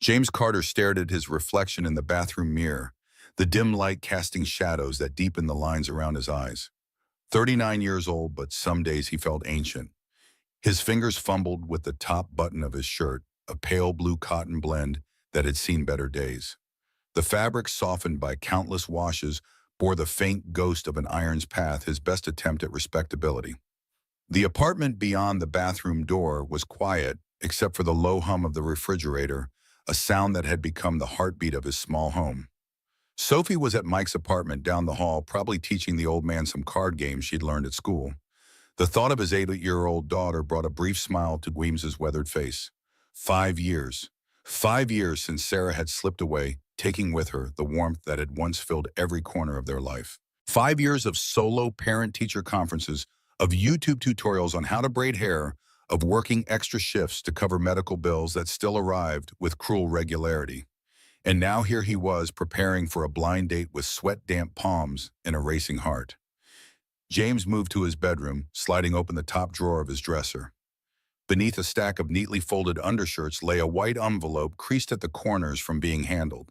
James Carter stared at his reflection in the bathroom mirror, the dim light casting shadows that deepened the lines around his eyes. 39 years old, but some days he felt ancient. His fingers fumbled with the top button of his shirt, a pale blue cotton blend that had seen better days. The fabric, softened by countless washes, bore the faint ghost of an iron's path, his best attempt at respectability. The apartment beyond the bathroom door was quiet, except for the low hum of the refrigerator, a sound that had become the heartbeat of his small home. Sophie was at Mike's apartment down the hall, probably teaching the old man some card games she'd learned at school. The thought of his 8-year-old daughter brought a brief smile to Weems's weathered face. 5 years. 5 years since Sarah had slipped away, taking with her the warmth that had once filled every corner of their life. 5 years of solo parent-teacher conferences, of YouTube tutorials on how to braid hair, of working extra shifts to cover medical bills that still arrived with cruel regularity. And now here he was, preparing for a blind date with sweat-damp palms and a racing heart. James moved to his bedroom, sliding open the top drawer of his dresser. Beneath a stack of neatly folded undershirts lay a white envelope creased at the corners from being handled.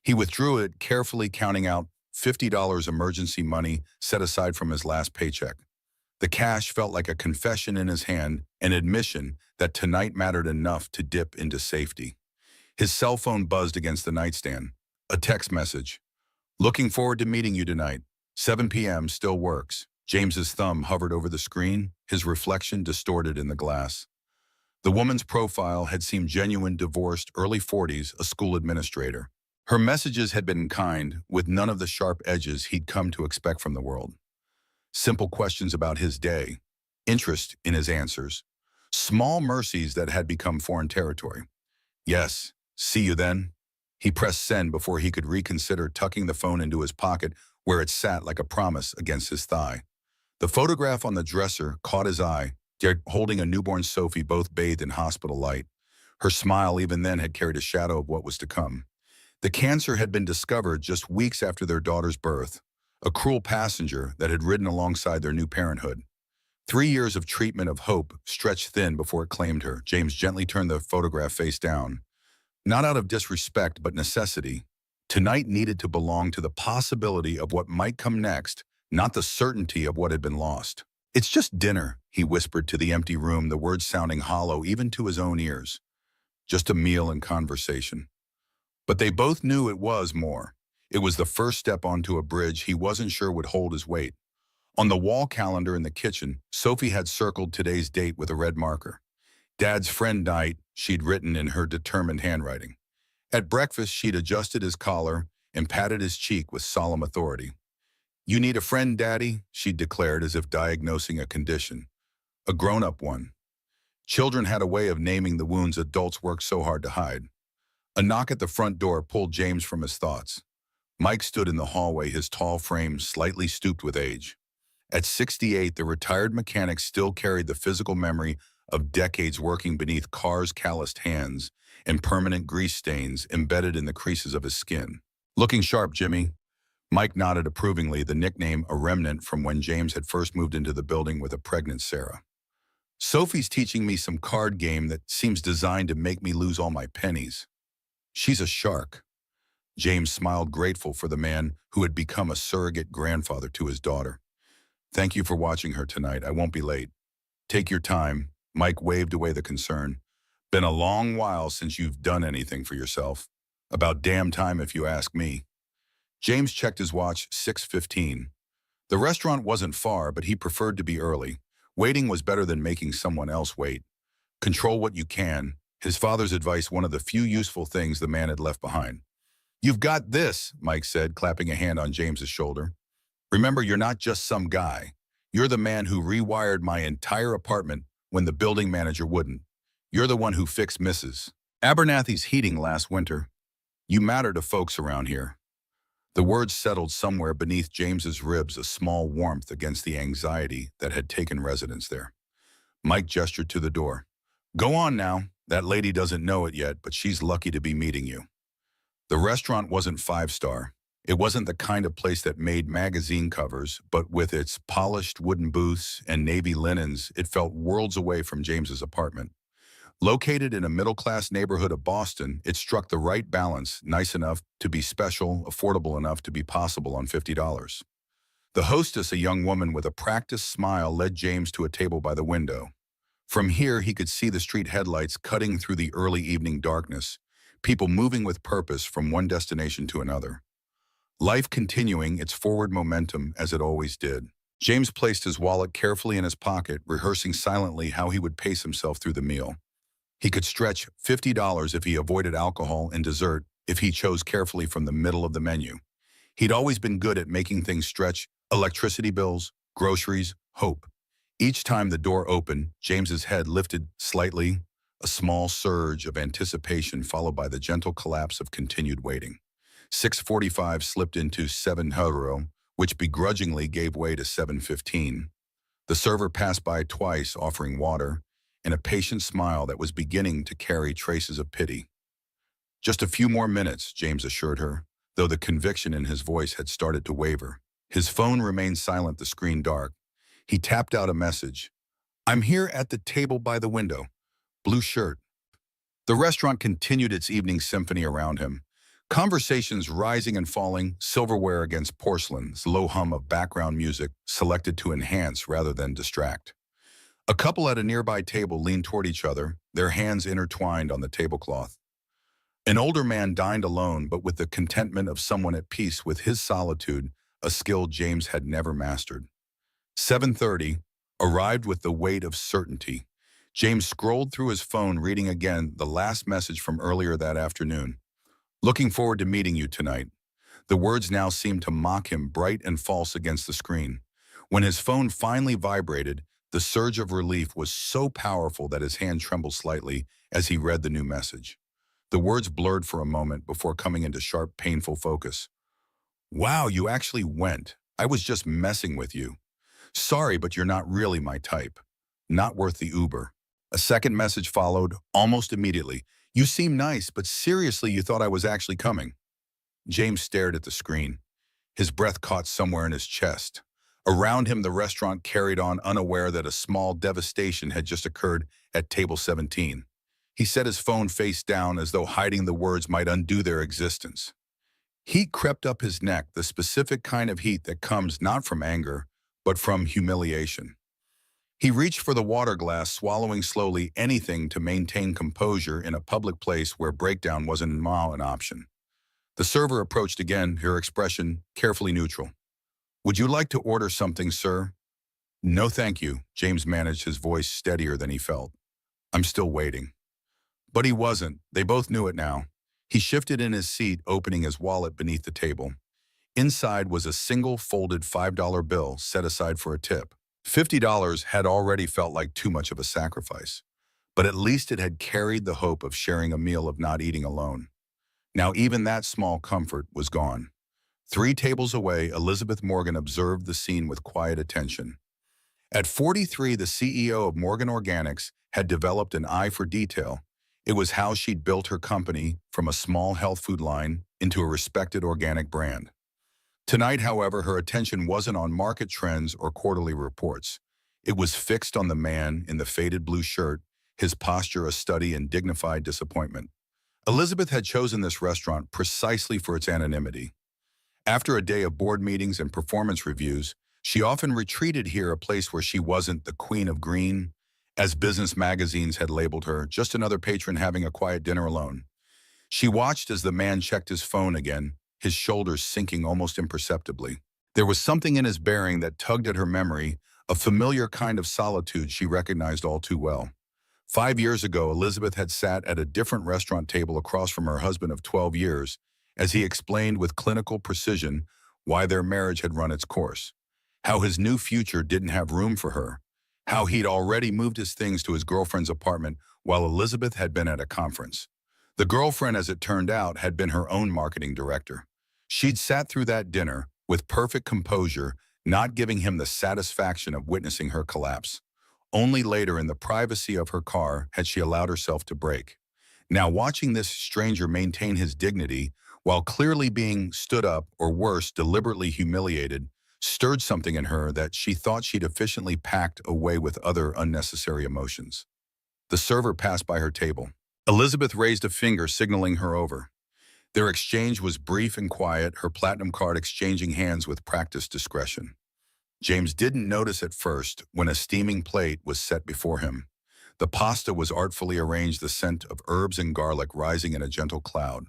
He withdrew it, carefully counting out $50 emergency money set aside from his last paycheck. The cash felt like a confession in his hand, an admission that tonight mattered enough to dip into safety. His cell phone buzzed against the nightstand. A text message. "Looking forward to meeting you tonight. 7 p.m. still works." James's thumb hovered over the screen, his reflection distorted in the glass. The woman's profile had seemed genuine, divorced, early 40s, a school administrator. Her messages had been kind, with none of the sharp edges he'd come to expect from the world. Simple questions about his day, interest in his answers, small mercies that had become foreign territory. "Yes, see you then." He pressed send before he could reconsider, tucking the phone into his pocket where it sat like a promise against his thigh. The photograph on the dresser caught his eye, holding a newborn Sophie, both bathed in hospital light. Her smile even then had carried a shadow of what was to come. The cancer had been discovered just weeks after their daughter's birth, a cruel passenger that had ridden alongside their new parenthood. 3 years of treatment of hope stretched thin before it claimed her. James gently turned the photograph face down. Not out of disrespect, but necessity. Tonight needed to belong to the possibility of what might come next, not the certainty of what had been lost. "It's just dinner," he whispered to the empty room, the words sounding hollow even to his own ears. Just a meal and conversation. But they both knew it was more. It was the first step onto a bridge he wasn't sure would hold his weight. On the wall calendar in the kitchen, Sophie had circled today's date with a red marker. "Dad's friend night," she'd written in her determined handwriting. At breakfast, she'd adjusted his collar and patted his cheek with solemn authority. "You need a friend, Daddy," she'd declared as if diagnosing a condition. A grown-up one. Children had a way of naming the wounds adults work so hard to hide. A knock at the front door pulled James from his thoughts. Mike stood in the hallway, his tall frame slightly stooped with age. At 68, the retired mechanic still carried the physical memory of decades working beneath cars' calloused hands and permanent grease stains embedded in the creases of his skin. "Looking sharp, Jimmy." Mike nodded approvingly, the nickname a remnant from when James had first moved into the building with a pregnant Sarah. "Sophie's teaching me some card game that seems designed to make me lose all my pennies. She's a shark." James smiled, grateful for the man who had become a surrogate grandfather to his daughter. "Thank you for watching her tonight. I won't be late." "Take your time." Mike waved away the concern. "Been a long while since you've done anything for yourself. About damn time if you ask me." James checked his watch, 6:15. The restaurant wasn't far, but he preferred to be early. Waiting was better than making someone else wait. Control what you can, his father's advice, one of the few useful things the man had left behind. "You've got this," Mike said, clapping a hand on James's shoulder. "Remember, you're not just some guy. You're the man who rewired my entire apartment when the building manager wouldn't. You're the one who fixed Mrs. Abernathy's heating last winter. You matter to folks around here." The words settled somewhere beneath James's ribs, a small warmth against the anxiety that had taken residence there. Mike gestured to the door. "Go on now. That lady doesn't know it yet, but she's lucky to be meeting you." The restaurant wasn't 5-star. It wasn't the kind of place that made magazine covers, but with its polished wooden booths and navy linens, it felt worlds away from James's apartment. Located in a middle-class neighborhood of Boston, it struck the right balance, nice enough to be special, affordable enough to be possible on $50. The hostess, a young woman with a practiced smile, led James to a table by the window. From here, he could see the street headlights cutting through the early evening darkness, people moving with purpose from one destination to another. Life continuing its forward momentum as it always did. James placed his wallet carefully in his pocket, rehearsing silently how he would pace himself through the meal. He could stretch $50 if he avoided alcohol and dessert if he chose carefully from the middle of the menu. He'd always been good at making things stretch: electricity bills, groceries, hope. Each time the door opened, James's head lifted slightly, a small surge of anticipation followed by the gentle collapse of continued waiting. 6:45 slipped into 7:00, which begrudgingly gave way to 7:15. The server passed by twice, offering water and a patient smile that was beginning to carry traces of pity. Just a few more minutes, James assured her, though the conviction in his voice had started to waver. His phone remained silent, the screen dark. He tapped out a message. "I'm here at the table by the window. Blue shirt." The restaurant continued its evening symphony around him. Conversations rising and falling, silverware against porcelains, low hum of background music selected to enhance rather than distract. A couple at a nearby table leaned toward each other, their hands intertwined on the tablecloth. An older man dined alone, but with the contentment of someone at peace with his solitude, a skill James had never mastered. 7:30 arrived with the weight of certainty. James scrolled through his phone, reading again the last message from earlier that afternoon. "Looking forward to meeting you tonight." The words now seemed to mock him, bright and false against the screen. When his phone finally vibrated, the surge of relief was so powerful that his hand trembled slightly as he read the new message. The words blurred for a moment before coming into sharp, painful focus. "Wow, you actually went. I was just messing with you. Sorry, but you're not really my type. Not worth the Uber." A second message followed, almost immediately. "You seem nice, but seriously, you thought I was actually coming." James stared at the screen. His breath caught somewhere in his chest. Around him, the restaurant carried on, unaware that a small devastation had just occurred at table 17. He set his phone face down as though hiding the words might undo their existence. Heat crept up his neck, the specific kind of heat that comes not from anger, but from humiliation. He reached for the water glass, swallowing slowly, anything to maintain composure in a public place where breakdown wasn't now an option. The server approached again, her expression carefully neutral. "Would you like to order something, sir?" "No, thank you," James managed, his voice steadier than he felt. "I'm still waiting." But he wasn't. They both knew it now. He shifted in his seat, opening his wallet beneath the table. Inside was a single folded $5 bill set aside for a tip. $50 had already felt like too much of a sacrifice, but at least it had carried the hope of sharing a meal, of not eating alone. Now even that small comfort was gone. 3 tables away, Elizabeth Morgan observed the scene with quiet attention. At 43, the CEO of Morgan Organics had developed an eye for detail. It was how she'd built her company from a small health food line into a respected organic brand. Tonight, however, her attention wasn't on market trends or quarterly reports. It was fixed on the man in the faded blue shirt, his posture a study in dignified disappointment. Elizabeth had chosen this restaurant precisely for its anonymity. After a day of board meetings and performance reviews, she often retreated here, a place where she wasn't the queen of green, as business magazines had labeled her, just another patron having a quiet dinner alone. She watched as the man checked his phone again, his shoulders sinking almost imperceptibly. There was something in his bearing that tugged at her memory, a familiar kind of solitude she recognized all too well. 5 years ago, Elizabeth had sat at a different restaurant table across from her husband of 12 years, as he explained with clinical precision why their marriage had run its course, how his new future didn't have room for her, how he'd already moved his things to his girlfriend's apartment while Elizabeth had been at a conference. The girlfriend, as it turned out, had been her own marketing director. She'd sat through that dinner with perfect composure, not giving him the satisfaction of witnessing her collapse. Only later, in the privacy of her car, had she allowed herself to break. Now, watching this stranger maintain his dignity while clearly being stood up, or worse, deliberately humiliated, stirred something in her that she thought she'd efficiently packed away with other unnecessary emotions. The server passed by her table. Elizabeth raised a finger, signaling her over. Their exchange was brief and quiet, her platinum card exchanging hands with practiced discretion. James didn't notice at first when a steaming plate was set before him. The pasta was artfully arranged, the scent of herbs and garlic rising in a gentle cloud.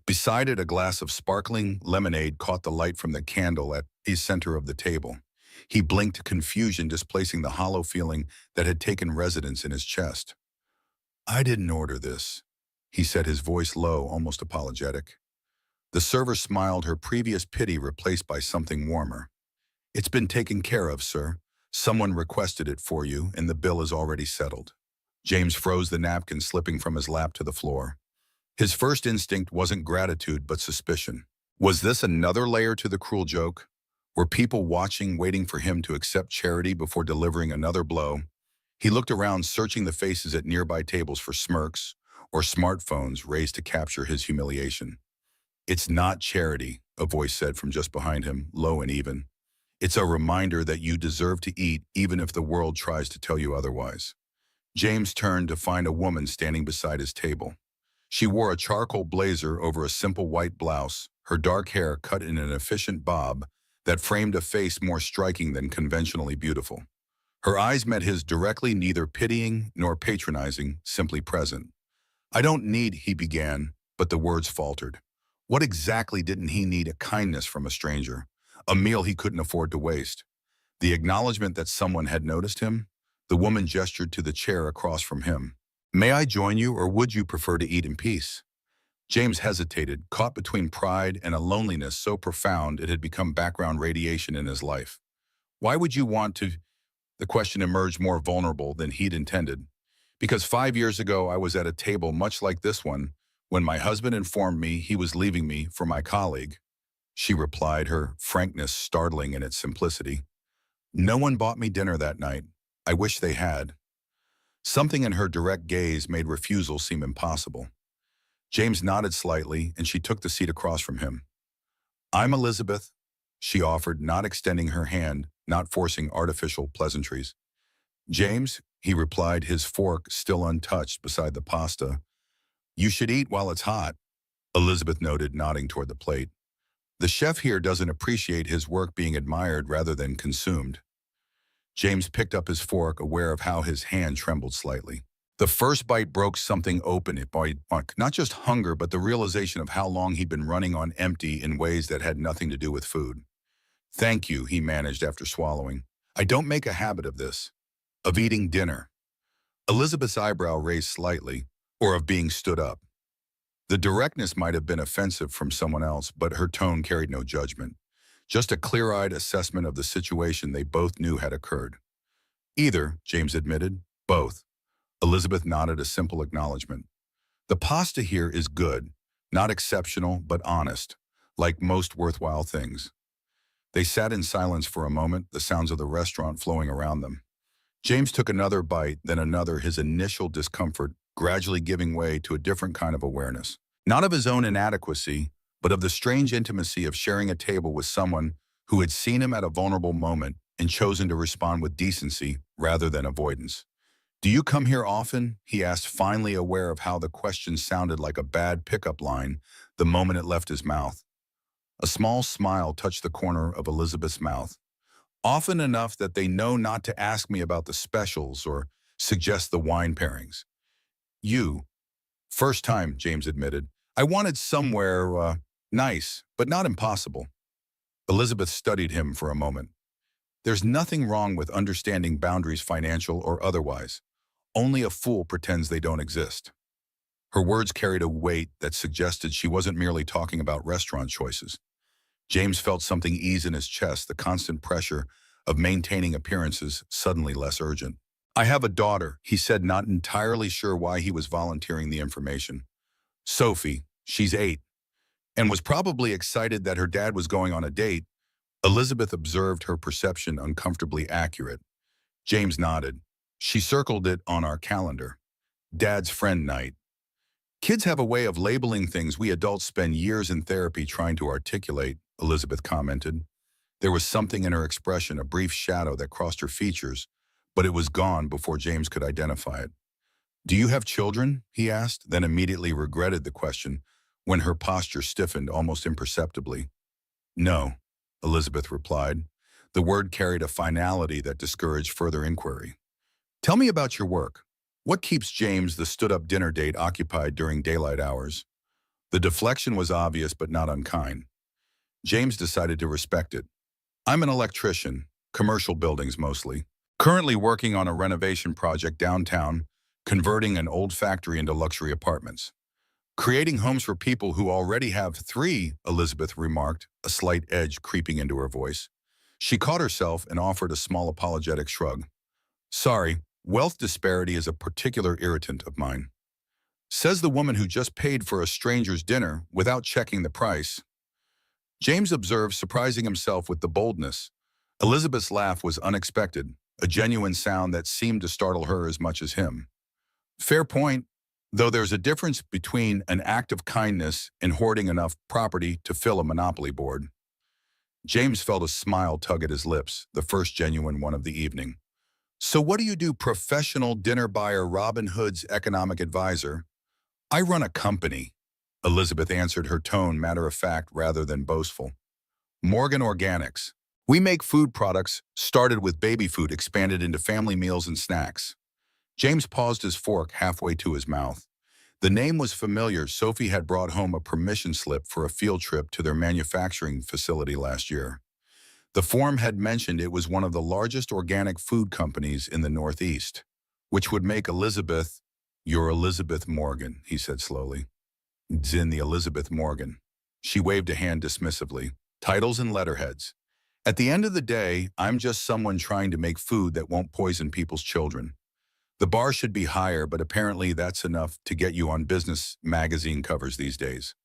Beside it, a glass of sparkling lemonade caught the light from the candle at the center of the table. He blinked, confusion displacing the hollow feeling that had taken residence in his chest. "I didn't order this," he said, his voice low, almost apologetic. The server smiled, her previous pity replaced by something warmer. "It's been taken care of, sir. Someone requested it for you, and the bill is already settled." James froze, the napkin slipping from his lap to the floor. His first instinct wasn't gratitude, but suspicion. Was this another layer to the cruel joke? Were people watching, waiting for him to accept charity before delivering another blow? He looked around, searching the faces at nearby tables for smirks or smartphones raised to capture his humiliation. "It's not charity," a voice said from just behind him, low and even. "It's a reminder that you deserve to eat, even if the world tries to tell you otherwise." James turned to find a woman standing beside his table. She wore a charcoal blazer over a simple white blouse, her dark hair cut in an efficient bob that framed a face more striking than conventionally beautiful. Her eyes met his directly, neither pitying nor patronizing, simply present. "I don't need," he began, but the words faltered. What exactly didn't he need? A kindness from a stranger, a meal he couldn't afford to waste, the acknowledgement that someone had noticed him? The woman gestured to the chair across from him. "May I join you, or would you prefer to eat in peace?" James hesitated, caught between pride and a loneliness so profound it had become background radiation in his life. "Why would you want to?" The question emerged more vulnerable than he'd intended. "Because 5 years ago I was at a table much like this one when my husband informed me he was leaving me for my colleague," she replied, her frankness startling in its simplicity. "No one bought me dinner that night. I wish they had." Something in her direct gaze made refusal seem impossible. James nodded slightly, and she took the seat across from him. "I'm Elizabeth," she offered, not extending her hand, not forcing artificial pleasantries. "James," he replied, his fork still untouched beside the pasta. "You should eat while it's hot," Elizabeth noted, nodding toward the plate. "The chef here doesn't appreciate his work being admired rather than consumed." James picked up his fork, aware of how his hand trembled slightly. The first bite broke something open. It brought not just hunger, but the realization of how long he'd been running on empty in ways that had nothing to do with food. "Thank you," he managed after swallowing. "I don't make a habit of this. Of eating dinner." Elizabeth's eyebrow raised slightly, or of being stood up. The directness might have been offensive from someone else, but her tone carried no judgment. Just a clear-eyed assessment of the situation they both knew had occurred. "Either," James admitted. "Both." Elizabeth nodded, a simple acknowledgement. "The pasta here is good, not exceptional, but honest, like most worthwhile things." They sat in silence for a moment, the sounds of the restaurant flowing around them. James took another bite, then another, his initial discomfort gradually giving way to a different kind of awareness. Not of his own inadequacy, but of the strange intimacy of sharing a table with someone who had seen him at a vulnerable moment and chosen to respond with decency rather than avoidance. "Do you come here often?" he asked, finally aware of how the question sounded like a bad pickup line the moment it left his mouth. A small smile touched the corner of Elizabeth's mouth. "Often enough that they know not to ask me about the specials or suggest the wine pairings." "You." "First time," James admitted. "I wanted somewhere, nice, but not impossible." Elizabeth studied him for a moment. "There's nothing wrong with understanding boundaries, financial or otherwise. Only a fool pretends they don't exist." Her words carried a weight that suggested she wasn't merely talking about restaurant choices. James felt something ease in his chest, the constant pressure of maintaining appearances suddenly less urgent. "I have a daughter," he said, not entirely sure why he was volunteering the information. "Sophie, she's 8, and was probably excited that her dad was going on a date." Elizabeth observed her perception uncomfortably accurate. James nodded. "She circled it on our calendar. Dad's friend night." "Kids have a way of labeling things we adults spend years in therapy trying to articulate," Elizabeth commented. There was something in her expression, a brief shadow that crossed her features, but it was gone before James could identify it. Do you have children? He asked, then immediately regretted the question when her posture stiffened almost imperceptibly. No, Elizabeth replied. The word carried a finality that discouraged further inquiry. Tell me about your work. What keeps James, the stood-up dinner date, occupied during daylight hours? The deflection was obvious but not unkind. James decided to respect it. I'm an electrician, commercial buildings mostly. Currently working on a renovation project downtown, converting an old factory into luxury apartments. Creating homes for people who already have three, Elizabeth remarked, a slight edge creeping into her voice. She caught herself and offered a small apologetic shrug. Sorry, wealth disparity is a particular irritant of mine. Says the woman who just paid for a stranger's dinner without checking the price. James observed, surprising himself with the boldness. Elizabeth's laugh was unexpected, a genuine sound that seemed to startle her as much as him. Fair point, though there's a difference between an act of kindness and hoarding enough property to fill a monopoly board. James felt a smile tug at his lips, the first genuine one of the evening. So what do you do, professional dinner buyer Robin Hood's economic advisor? I run a company, Elizabeth answered, her tone matter-of-fact rather than boastful. Morgan Organics. We make food products, started with baby food, expanded into family meals and snacks. James paused his fork halfway to his mouth. The name was familiar. Sophie had brought home a permission slip for a field trip to their manufacturing facility last year. The form had mentioned it was one of the largest organic food companies in the Northeast, which would make Elizabeth, "You're Elizabeth Morgan," he said slowly. "Zin the Elizabeth Morgan." She waved a hand dismissively. Titles and letterheads. At the end of the day, I'm just someone trying to make food that won't poison people's children. The bar should be higher, but apparently that's enough to get you on business magazine covers these days.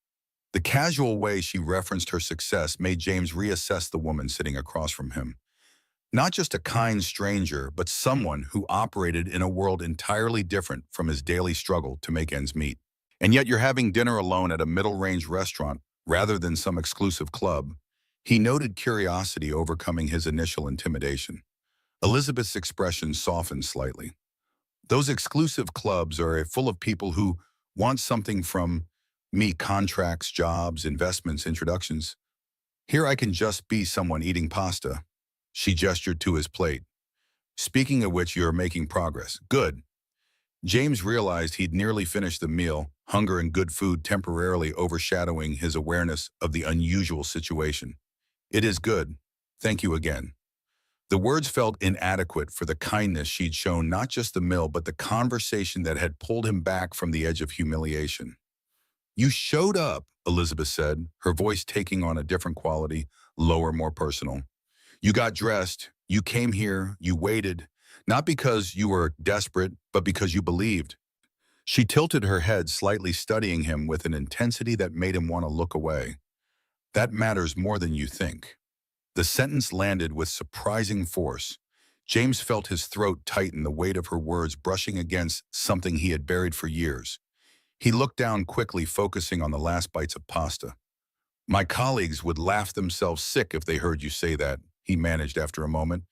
The casual way she referenced her success made James reassess the woman sitting across from him. Not just a kind stranger, but someone who operated in a world entirely different from his daily struggle to make ends meet. And yet you're having dinner alone at a middle-range restaurant rather than some exclusive club. He noted curiosity overcoming his initial intimidation. Elizabeth's expression softened slightly. Those exclusive clubs are full of people who want something from me: contracts, jobs, investments, introductions. Here I can just be someone eating pasta. She gestured to his plate. Speaking of which, you're making progress. Good. James realized he'd nearly finished the meal, hunger and good food temporarily overshadowing his awareness of the unusual situation. It is good. Thank you again. The words felt inadequate for the kindness she'd shown, not just the meal, but the conversation that had pulled him back from the edge of humiliation. You showed up, Elizabeth said, her voice taking on a different quality, lower, more personal. You got dressed, you came here, you waited, not because you were desperate, but because you believed. She tilted her head slightly, studying him with an intensity that made him want to look away. That matters more than you think. The sentence landed with surprising force. James felt his throat tighten, the weight of her words brushing against something he had buried for years. He looked down quickly, focusing on the last bites of pasta. My colleagues would laugh themselves sick if they heard you say that, he managed after a moment.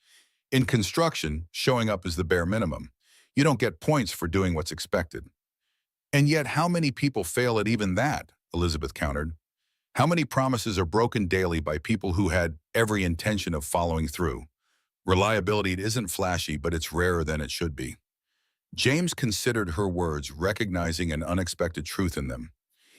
In construction, showing up is the bare minimum. You don't get points for doing what's expected. And yet, how many people fail at even that? Elizabeth countered. How many promises are broken daily by people who had every intention of following through? Reliability isn't flashy, but it's rarer than it should be. James considered her words, recognizing an unexpected truth in them.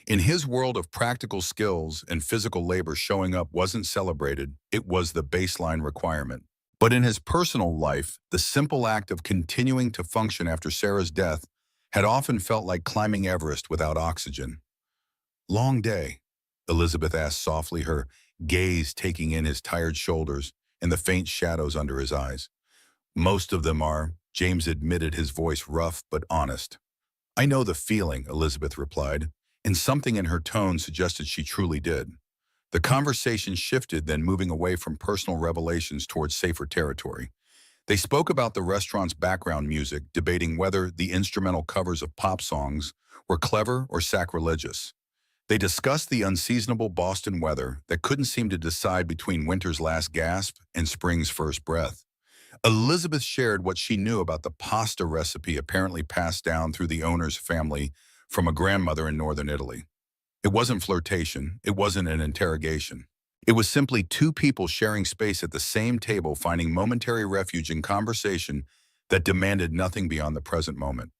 In his world of practical skills and physical labor, showing up wasn't celebrated, it was the baseline requirement. But in his personal life, the simple act of continuing to function after Sarah's death had often felt like climbing Everest without oxygen. Long day, Elizabeth asked softly, her gaze taking in his tired shoulders and the faint shadows under his eyes. Most of them are, James admitted, his voice rough but honest. I know the feeling, Elizabeth replied, and something in her tone suggested she truly did. The conversation shifted, then moving away from personal revelations towards safer territory. They spoke about the restaurant's background music, debating whether the instrumental covers of pop songs were clever or sacrilegious. They discussed the unseasonable Boston weather that couldn't seem to decide between winter's last gasp and spring's first breath. Elizabeth shared what she knew about the pasta recipe apparently passed down through the owner's family from a grandmother in northern Italy. It wasn't flirtation. It wasn't an interrogation. It was simply two people sharing space at the same table, finding momentary refuge in conversation that demanded nothing beyond the present moment.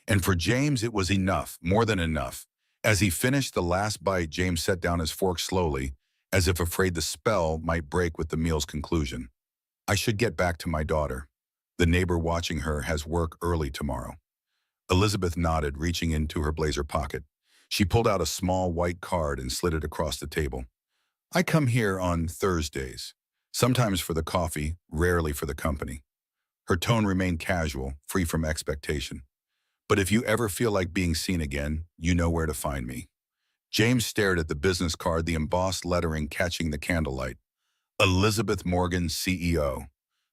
And for James, it was enough, more than enough. As he finished the last bite, James set down his fork slowly, as if afraid the spell might break with the meal's conclusion. I should get back to my daughter. The neighbor watching her has work early tomorrow. Elizabeth nodded, reaching into her blazer pocket. She pulled out a small white card and slid it across the table. I come here on Thursdays, sometimes for the coffee, rarely for the company. Her tone remained casual, free from expectation. But if you ever feel like being seen again, you know where to find me. James stared at the business card, the embossed lettering catching the candlelight. Elizabeth Morgan, CEO.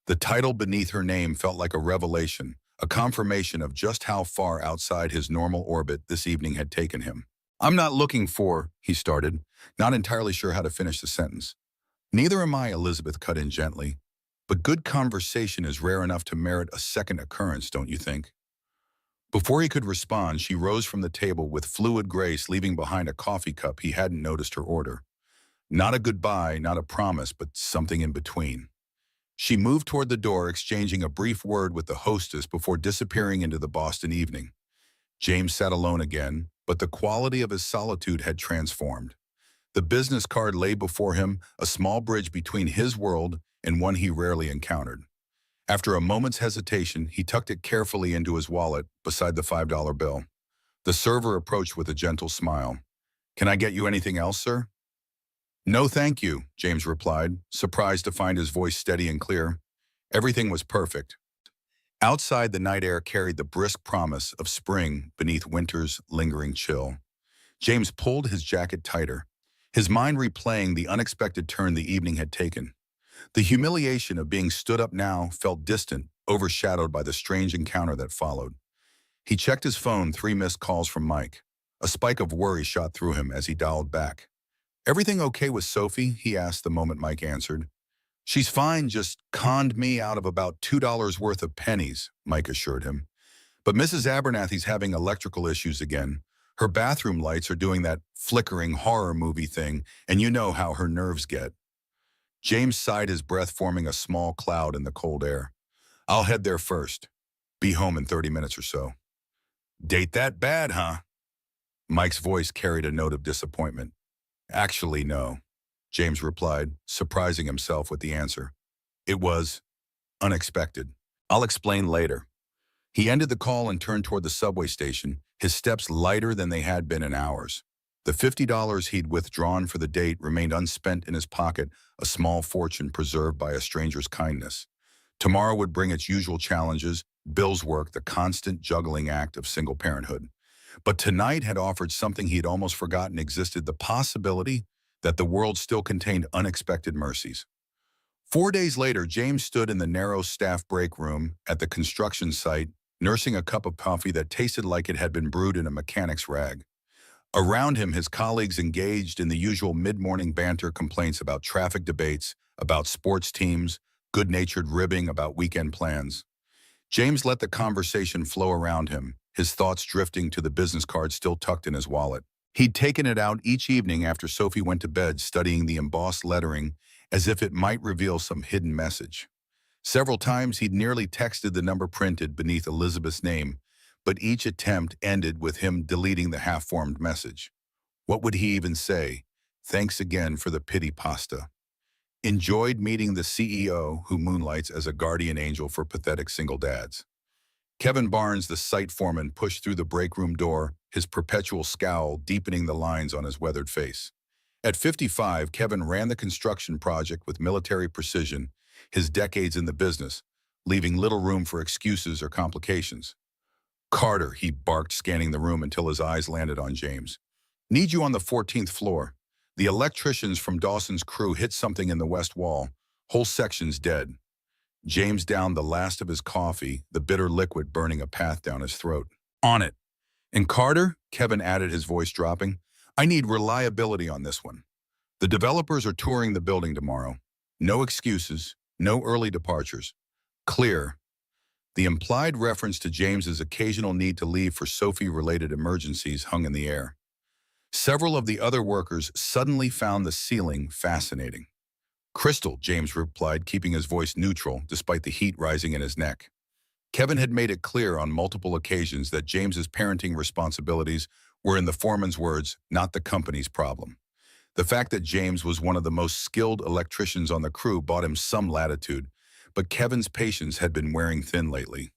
The title beneath her name felt like a revelation, a confirmation of just how far outside his normal orbit this evening had taken him. I'm not looking for, he started, not entirely sure how to finish the sentence. Neither am I, Elizabeth cut in gently. But good conversation is rare enough to merit a second occurrence, don't you think? Before he could respond, she rose from the table with fluid grace, leaving behind a coffee cup he hadn't noticed her order. Not a goodbye, not a promise, but something in between. She moved toward the door, exchanging a brief word with the hostess before disappearing into the Boston evening. James sat alone again, but the quality of his solitude had transformed. The business card lay before him, a small bridge between his world and one he rarely encountered. After a moment's hesitation, he tucked it carefully into his wallet beside the $5 bill. The server approached with a gentle smile. Can I get you anything else, sir? No, thank you, James replied, surprised to find his voice steady and clear. Everything was perfect. Outside, the night air carried the brisk promise of spring beneath winter's lingering chill. James pulled his jacket tighter, his mind replaying the unexpected turn the evening had taken. The humiliation of being stood up now felt distant, overshadowed by the strange encounter that followed. He checked his phone, 3 missed calls from Mike. A spike of worry shot through him as he dialed back. Everything okay with Sophie? He asked the moment Mike answered. She's fine, just conned me out of about $2 worth of pennies, Mike assured him. But Mrs. Abernathy's having electrical issues again. Her bathroom lights are doing that flickering horror movie thing, and you know how her nerves get. James sighed, his breath forming a small cloud in the cold air. I'll head there first. Be home in 30 minutes or so. Date that bad, huh? Mike's voice carried a note of disappointment. Actually, no, James replied, surprising himself with the answer. It was unexpected. I'll explain later. He ended the call and turned toward the subway station, his steps lighter than they had been in hours. The $50 he'd withdrawn for the date remained unspent in his pocket, a small fortune preserved by a stranger's kindness. Tomorrow would bring its usual challenges, bills work, the constant juggling act of single parenthood. But tonight had offered something he'd almost forgotten existed, the possibility that the world still contained unexpected mercies. 4 days later, James stood in the narrow staff break room at the construction site, nursing a cup of coffee that tasted like it had been brewed in a mechanic's rag. Around him, his colleagues engaged in the usual mid-morning banter, complaints about traffic debates, about sports teams, good-natured ribbing about weekend plans. James let the conversation flow around him, his thoughts drifting to the business card still tucked in his wallet. He'd taken it out each evening after Sophie went to bed, studying the embossed lettering as if it might reveal some hidden message. Several times he'd nearly texted the number printed beneath Elizabeth's name, but each attempt ended with him deleting the half-formed message. What would he even say? Thanks again for the pity pasta. Enjoyed meeting the CEO, who moonlights as a guardian angel for pathetic single dads. Kevin Barnes, the site foreman, pushed through the break room door, his perpetual scowl deepening the lines on his weathered face. At 55, Kevin ran the construction project with military precision, his decades in the business, leaving little room for excuses or complications. Carter, he barked, scanning the room until his eyes landed on James. Need you on the 14th floor. The electricians from Dawson's crew hit something in the west wall. Whole section's dead. James downed the last of his coffee, the bitter liquid burning a path down his throat. On it. And Carter, Kevin added, his voice dropping, I need reliability on this one. The developers are touring the building tomorrow. No excuses, no early departures. Clear. The implied reference to James's occasional need to leave for Sophie-related emergencies hung in the air. Several of the other workers suddenly found the ceiling fascinating. Crystal, James replied, keeping his voice neutral despite the heat rising in his neck. Kevin had made it clear on multiple occasions that James's parenting responsibilities were, in the foreman's words, not the company's problem. The fact that James was one of the most skilled electricians on the crew bought him some latitude, but Kevin's patience had been wearing thin lately.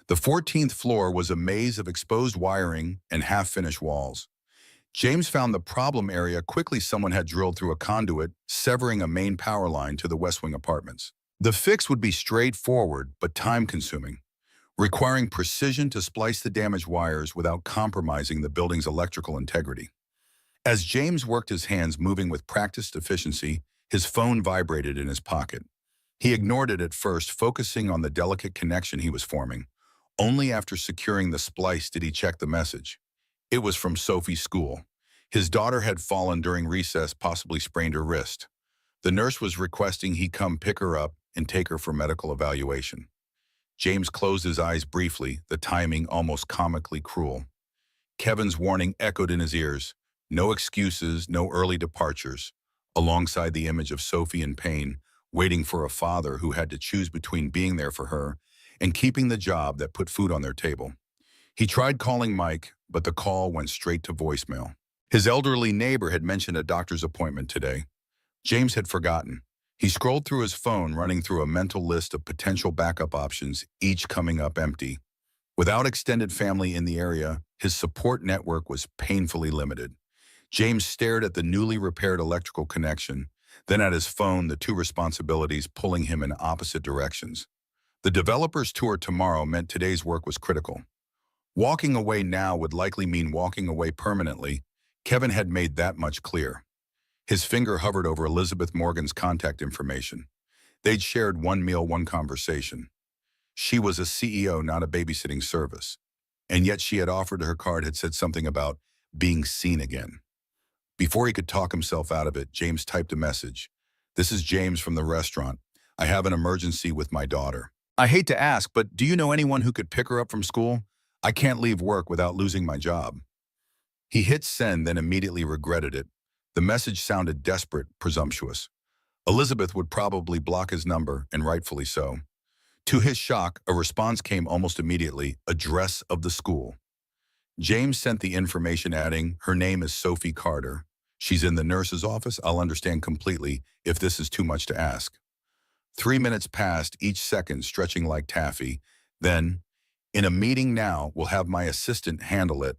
The 14th floor was a maze of exposed wiring and half-finished walls. James found the problem area quickly. Someone had drilled through a conduit, severing a main power line to the West Wing apartments. The fix would be straightforward but time-consuming, requiring precision to splice the damaged wires without compromising the building's electrical integrity. As James worked his hands moving with practiced efficiency, his phone vibrated in his pocket. He ignored it at first, focusing on the delicate connection he was forming. Only after securing the splice did he check the message. It was from Sophie's school. His daughter had fallen during recess, possibly sprained her wrist. The nurse was requesting he come pick her up and take her for medical evaluation. James closed his eyes briefly, the timing almost comically cruel. Kevin's warning echoed in his ears. No excuses, no early departures, alongside the image of Sophie in pain, waiting for a father who had to choose between being there for her and keeping the job that put food on their table. He tried calling Mike, but the call went straight to voicemail. His elderly neighbor had mentioned a doctor's appointment today. James had forgotten. He scrolled through his phone, running through a mental list of potential backup options, each coming up empty. Without extended family in the area, his support network was painfully limited. James stared at the newly repaired electrical connection, then at his phone, the two responsibilities pulling him in opposite directions. The developer's tour tomorrow meant today's work was critical. Walking away now would likely mean walking away permanently. Kevin had made that much clear. His finger hovered over Elizabeth Morgan's contact information. They'd shared one meal, one conversation. She was a CEO, not a babysitting service. And yet she had offered her card, had said something about being seen again. Before he could talk himself out of it, James typed a message. "This is James from the restaurant. I have an emergency with my daughter. I hate to ask, but do you know anyone who could pick her up from school? I can't leave work without losing my job." He hit send, then immediately regretted it. The message sounded desperate, presumptuous. Elizabeth would probably block his number, and rightfully so. To his shock, a response came almost immediately: address of the school. James sent the information, adding, "Her name is Sophie Carter. She's in the nurse's office. I'll understand completely if this is too much to ask." 3 minutes passed, each second stretching like taffy. Then, "In a meeting now, we'll have my assistant handle it.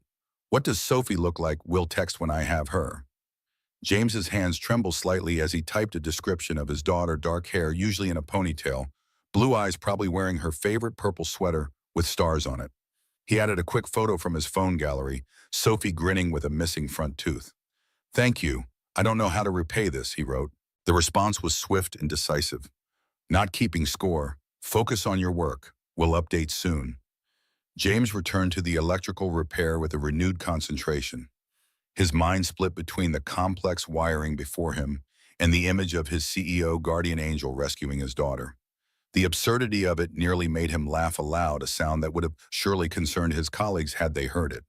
What does Sophie look like? We'll text when I have her." James's hands trembled slightly as he typed a description of his daughter: dark hair, usually in a ponytail, blue eyes, probably wearing her favorite purple sweater with stars on it. He added a quick photo from his phone gallery, Sophie grinning with a missing front tooth. "Thank you. I don't know how to repay this," he wrote. The response was swift and decisive. "Not keeping score. Focus on your work. We'll update soon." James returned to the electrical repair with a renewed concentration. His mind split between the complex wiring before him and the image of his CEO guardian angel rescuing his daughter. The absurdity of it nearly made him laugh aloud, a sound that would have surely concerned his colleagues had they heard it.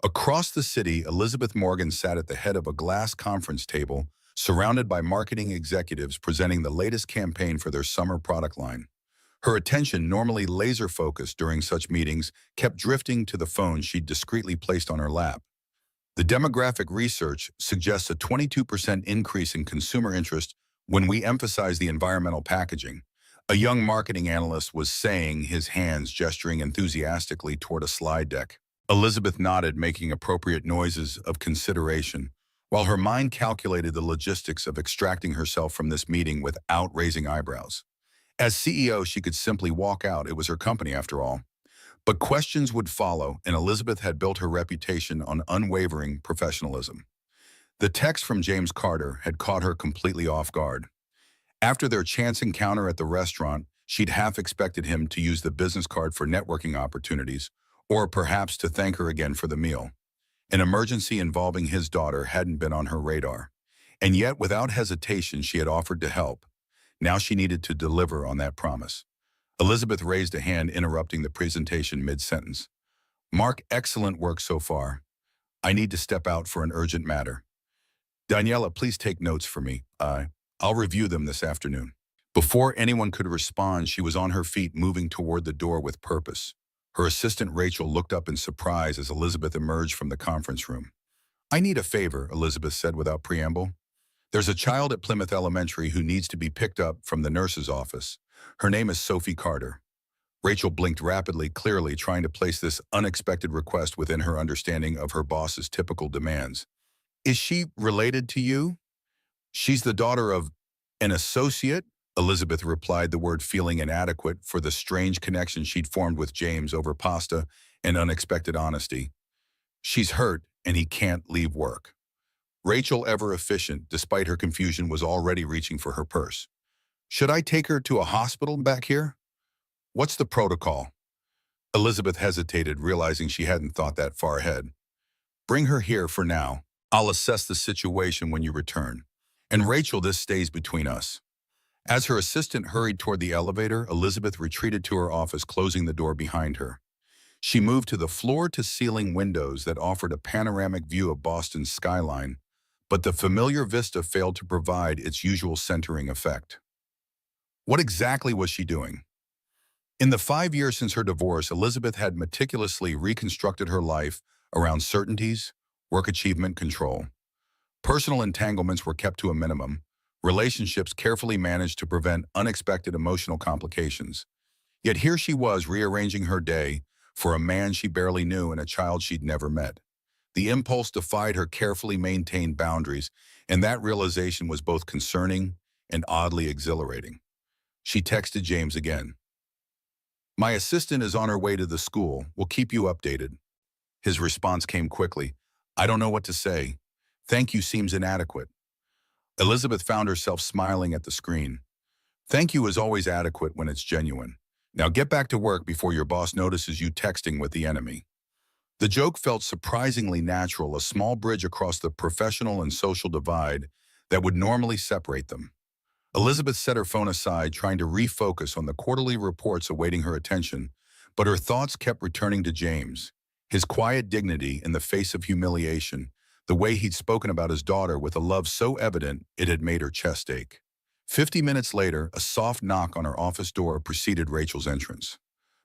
Across the city, Elizabeth Morgan sat at the head of a glass conference table, surrounded by marketing executives presenting the latest campaign for their summer product line. Her attention, normally laser-focused during such meetings, kept drifting to the phone she'd discreetly placed on her lap. The demographic research suggests a 22% increase in consumer interest when we emphasize the environmental packaging. A young marketing analyst was saying, his hands gesturing enthusiastically toward a slide deck. Elizabeth nodded, making appropriate noises of consideration, while her mind calculated the logistics of extracting herself from this meeting without raising eyebrows. As CEO, she could simply walk out. It was her company, after all. But questions would follow, and Elizabeth had built her reputation on unwavering professionalism. The text from James Carter had caught her completely off guard. After their chance encounter at the restaurant, she'd half expected him to use the business card for networking opportunities, or perhaps to thank her again for the meal. An emergency involving his daughter hadn't been on her radar, and yet without hesitation she had offered to help. Now she needed to deliver on that promise. Elizabeth raised a hand, interrupting the presentation mid-sentence. Mark, excellent work so far. I need to step out for an urgent matter. Daniela, please take notes for me. I'll review them this afternoon. Before anyone could respond, she was on her feet, moving toward the door with purpose. Her assistant Rachel looked up in surprise as Elizabeth emerged from the conference room. I need a favor, Elizabeth said without preamble. There's a child at Plymouth Elementary who needs to be picked up from the nurse's office. Her name is Sophie Carter. Rachel blinked rapidly, clearly trying to place this unexpected request within her understanding of her boss's typical demands. Is she related to you? She's the daughter of an associate, Elizabeth replied, the word feeling inadequate for the strange connection she'd formed with James over pasta and unexpected honesty. She's hurt and he can't leave work. Rachel, ever efficient, despite her confusion, was already reaching for her purse. Should I take her to a hospital back here? What's the protocol? Elizabeth hesitated, realizing she hadn't thought that far ahead. Bring her here for now. I'll assess the situation when you return. And Rachel, this stays between us. As her assistant hurried toward the elevator, Elizabeth retreated to her office, closing the door behind her. She moved to the floor-to-ceiling windows that offered a panoramic view of Boston's skyline, but the familiar vista failed to provide its usual centering effect. What exactly was she doing? In the 5 years since her divorce, Elizabeth had meticulously reconstructed her life around certainties, work achievement, control. Personal entanglements were kept to a minimum, relationships carefully managed to prevent unexpected emotional complications. Yet here she was, rearranging her day for a man she barely knew and a child she'd never met. The impulse defied her carefully maintained boundaries, and that realization was both concerning and oddly exhilarating. She texted James again. My assistant is on her way to the school. We'll keep you updated. His response came quickly. I don't know what to say. Thank you seems inadequate. Elizabeth found herself smiling at the screen. Thank you is always adequate when it's genuine. Now get back to work before your boss notices you texting with the enemy. The joke felt surprisingly natural, a small bridge across the professional and social divide that would normally separate them. Elizabeth set her phone aside, trying to refocus on the quarterly reports awaiting her attention, but her thoughts kept returning to James, his quiet dignity in the face of humiliation, the way he'd spoken about his daughter with a love so evident it had made her chest ache. 50 minutes later, a soft knock on her office door preceded Rachel's entrance.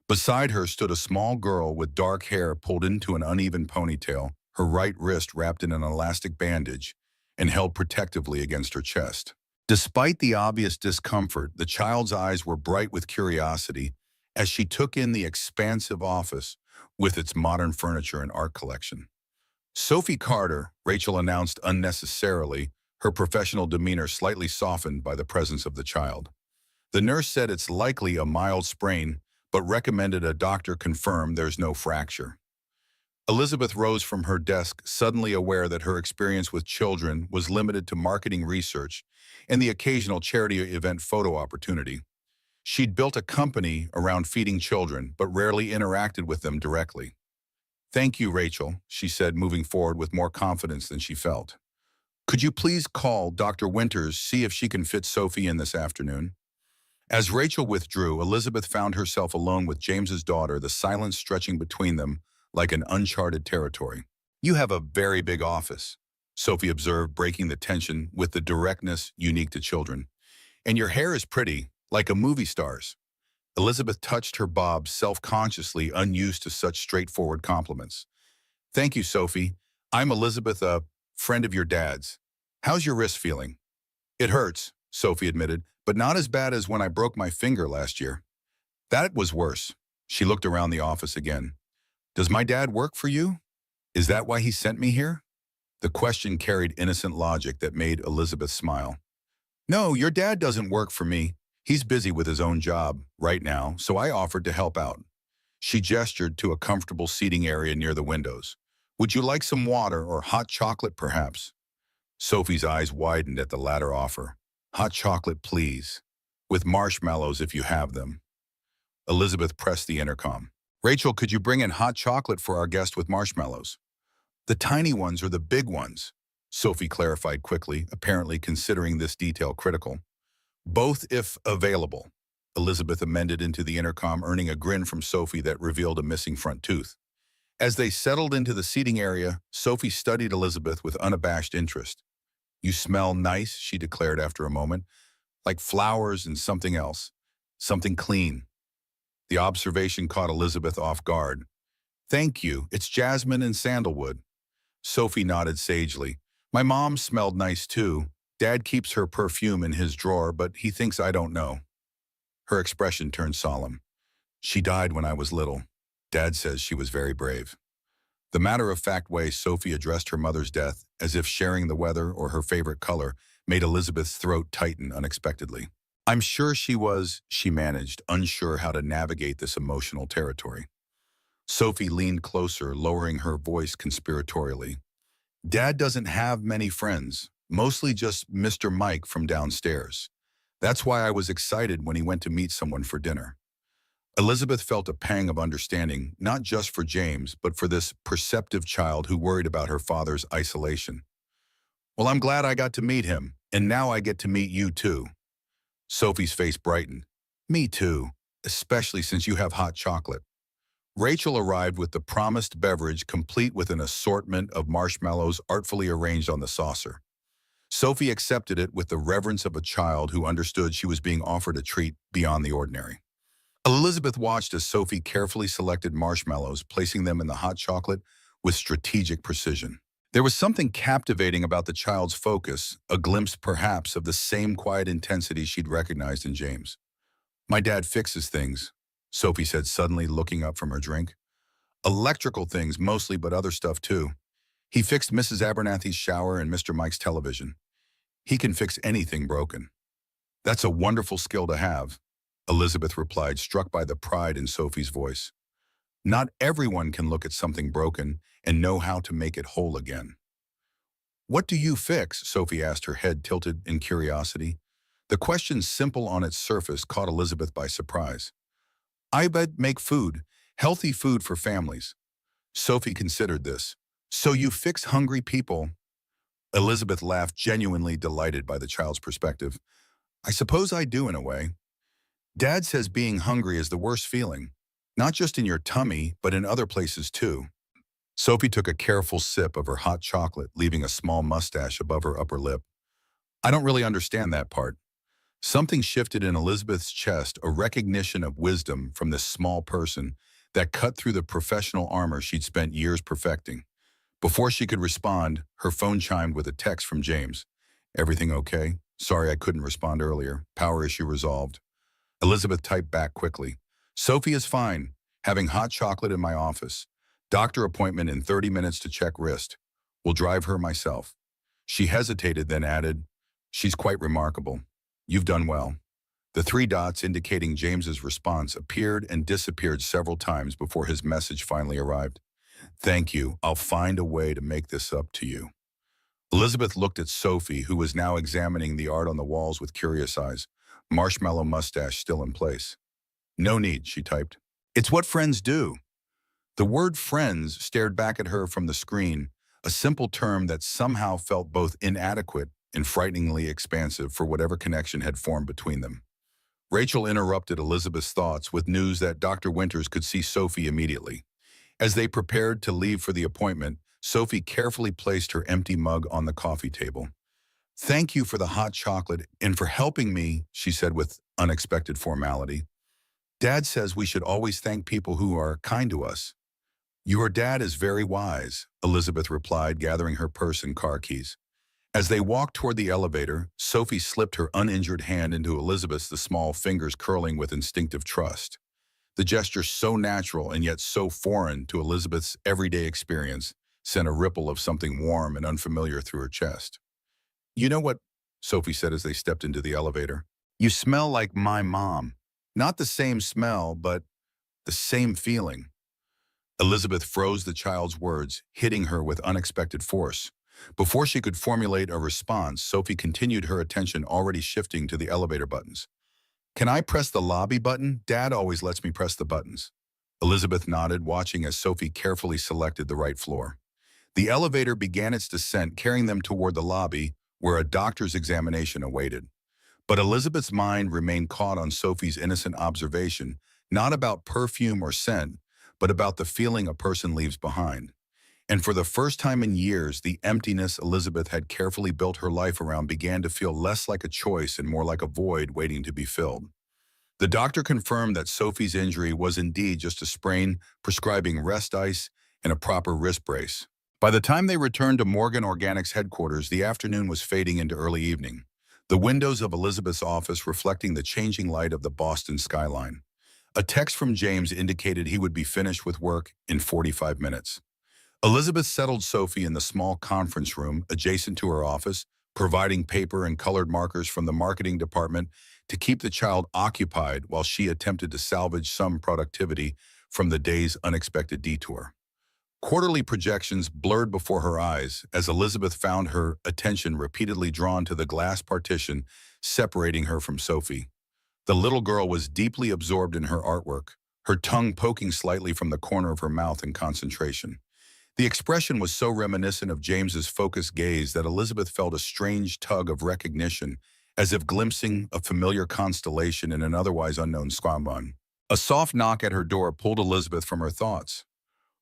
Beside her stood a small girl with dark hair pulled into an uneven ponytail, her right wrist wrapped in an elastic bandage and held protectively against her chest. Despite the obvious discomfort, the child's eyes were bright with curiosity as she took in the expansive office with its modern furniture and art collection. Sophie Carter, Rachel announced unnecessarily, her professional demeanor slightly softened by the presence of the child. The nurse said it's likely a mild sprain, but recommended a doctor confirm there's no fracture. Elizabeth rose from her desk, suddenly aware that her experience with children was limited to marketing research and the occasional charity event photo opportunity. She'd built a company around feeding children, but rarely interacted with them directly. Thank you, Rachel, she said, moving forward with more confidence than she felt. Could you please call Dr. Winters, see if she can fit Sophie in this afternoon? As Rachel withdrew, Elizabeth found herself alone with James's daughter, the silence stretching between them like an uncharted territory. You have a very big office, Sophie observed, breaking the tension with the directness unique to children. And your hair is pretty, like a movie star's. Elizabeth touched her bob self-consciously, unused to such straightforward compliments. Thank you, Sophie. I'm Elizabeth, a friend of your dad's. How's your wrist feeling? It hurts, Sophie admitted, but not as bad as when I broke my finger last year. That was worse. She looked around the office again. Does my dad work for you? Is that why he sent me here? The question carried innocent logic that made Elizabeth smile. No, your dad doesn't work for me. He's busy with his own job right now, so I offered to help out. She gestured to a comfortable seating area near the windows. Would you like some water or hot chocolate, perhaps? Sophie's eyes widened at the latter offer. Hot chocolate, please. With marshmallows if you have them. Elizabeth pressed the intercom. Rachel, could you bring in hot chocolate for our guest with marshmallows? The tiny ones or the big ones? Sophie clarified quickly, apparently considering this detail critical. Both if available. Elizabeth amended into the intercom, earning a grin from Sophie that revealed a missing front tooth. As they settled into the seating area, Sophie studied Elizabeth with unabashed interest. "You smell nice," she declared after a moment, "like flowers and something else. Something clean." The observation caught Elizabeth off guard. "Thank you. It's jasmine and sandalwood." Sophie nodded sagely. "My mom smelled nice too. Dad keeps her perfume in his drawer, but he thinks I don't know." Her expression turned solemn. "She died when I was little. Dad says she was very brave." The matter-of-fact way Sophie addressed her mother's death, as if sharing the weather or her favorite color, made Elizabeth's throat tighten unexpectedly. "I'm sure she was," she managed, unsure how to navigate this emotional territory. Sophie leaned closer, lowering her voice conspiratorially. "Dad doesn't have many friends, mostly just Mr. Mike from downstairs. That's why I was excited when he went to meet someone for dinner." Elizabeth felt a pang of understanding, not just for James, but for this perceptive child who worried about her father's isolation. "Well, I'm glad I got to meet him, and now I get to meet you too." Sophie's face brightened. "Me too, especially since you have hot chocolate." Rachel arrived with the promised beverage, complete with an assortment of marshmallows artfully arranged on the saucer. Sophie accepted it with the reverence of a child who understood she was being offered a treat beyond the ordinary. Elizabeth watched as Sophie carefully selected marshmallows, placing them in the hot chocolate with strategic precision. There was something captivating about the child's focus, a glimpse perhaps of the same quiet intensity she'd recognized in James. "My dad fixes things," Sophie said suddenly, looking up from her drink. "Electrical things mostly, but other stuff too. He fixed Mrs. Abernathy's shower and Mr. Mike's television. He can fix anything broken." "That's a wonderful skill to have," Elizabeth replied, struck by the pride in Sophie's voice. "Not everyone can look at something broken and know how to make it whole again." "What do you fix?" Sophie asked, her head tilted in curiosity. The question, simple on its surface, caught Elizabeth by surprise. "I bet make food, healthy food for families." Sophie considered this. "So you fix hungry people?" Elizabeth laughed, genuinely delighted by the child's perspective. "I suppose I do in a way. Dad says being hungry is the worst feeling, not just in your tummy, but in other places too." Sophie took a careful sip of her hot chocolate, leaving a small mustache above her upper lip. "I don't really understand that part." Something shifted in Elizabeth's chest, a recognition of wisdom from this small person that cut through the professional armor she'd spent years perfecting. Before she could respond, her phone chimed with a text from James. "Everything okay? Sorry I couldn't respond earlier. Power issue resolved." Elizabeth typed back quickly. "Sophie is fine. Having hot chocolate in my office. Doctor appointment in 30 minutes to check wrist. Will drive her myself." She hesitated, then added, "She's quite remarkable. You've done well." The three dots indicating James's response appeared and disappeared several times before his message finally arrived. "Thank you. I'll find a way to make this up to you." Elizabeth looked at Sophie, who was now examining the art on the walls with curious eyes, marshmallow mustache still in place. "No need," she typed. "It's what friends do." The word friends stared back at her from the screen, a simple term that somehow felt both inadequate and frighteningly expansive for whatever connection had formed between them. Rachel interrupted Elizabeth's thoughts with news that Dr. Winters could see Sophie immediately. As they prepared to leave for the appointment, Sophie carefully placed her empty mug on the coffee table. "Thank you for the hot chocolate and for helping me," she said with unexpected formality. "Dad says we should always thank people who are kind to us." "Your dad is very wise," Elizabeth replied, gathering her purse and car keys. As they walked toward the elevator, Sophie slipped her uninjured hand into Elizabeth's, the small fingers curling with instinctive trust. The gesture, so natural and yet so foreign to Elizabeth's everyday experience, sent a ripple of something warm and unfamiliar through her chest. "You know what?" Sophie said as they stepped into the elevator. "You smell like my mom. Not the same smell, but the same feeling." Elizabeth froze the child's words, hitting her with unexpected force. Before she could formulate a response, Sophie continued, her attention already shifting to the elevator buttons. "Can I press the lobby button? Dad always lets me press the buttons." Elizabeth nodded, watching as Sophie carefully selected the right floor. The elevator began its descent, carrying them toward the lobby, where a doctor's examination awaited. But Elizabeth's mind remained caught on Sophie's innocent observation, not about perfume or scent, but about the feeling a person leaves behind. And for the first time in years, the emptiness Elizabeth had carefully built her life around began to feel less like a choice and more like a void waiting to be filled. The doctor confirmed that Sophie's injury was indeed just a sprain, prescribing rest ice and a proper wrist brace. By the time they returned to Morgan Organics headquarters, the afternoon was fading into early evening, the windows of Elizabeth's office reflecting the changing light of the Boston skyline. A text from James indicated he would be finished with work in 45 minutes. Elizabeth settled Sophie in the small conference room adjacent to her office, providing paper and colored markers from the marketing department to keep the child occupied while she attempted to salvage some productivity from the day's unexpected detour. Quarterly projections blurred before her eyes as Elizabeth found her attention repeatedly drawn to the glass partition separating her from Sophie. The little girl was deeply absorbed in her artwork, her tongue poking slightly from the corner of her mouth in concentration. The expression was so reminiscent of James's focused gaze that Elizabeth felt a strange tug of recognition, as if glimpsing a familiar constellation in an otherwise unknown skyline. A soft knock at her door pulled Elizabeth from her thoughts.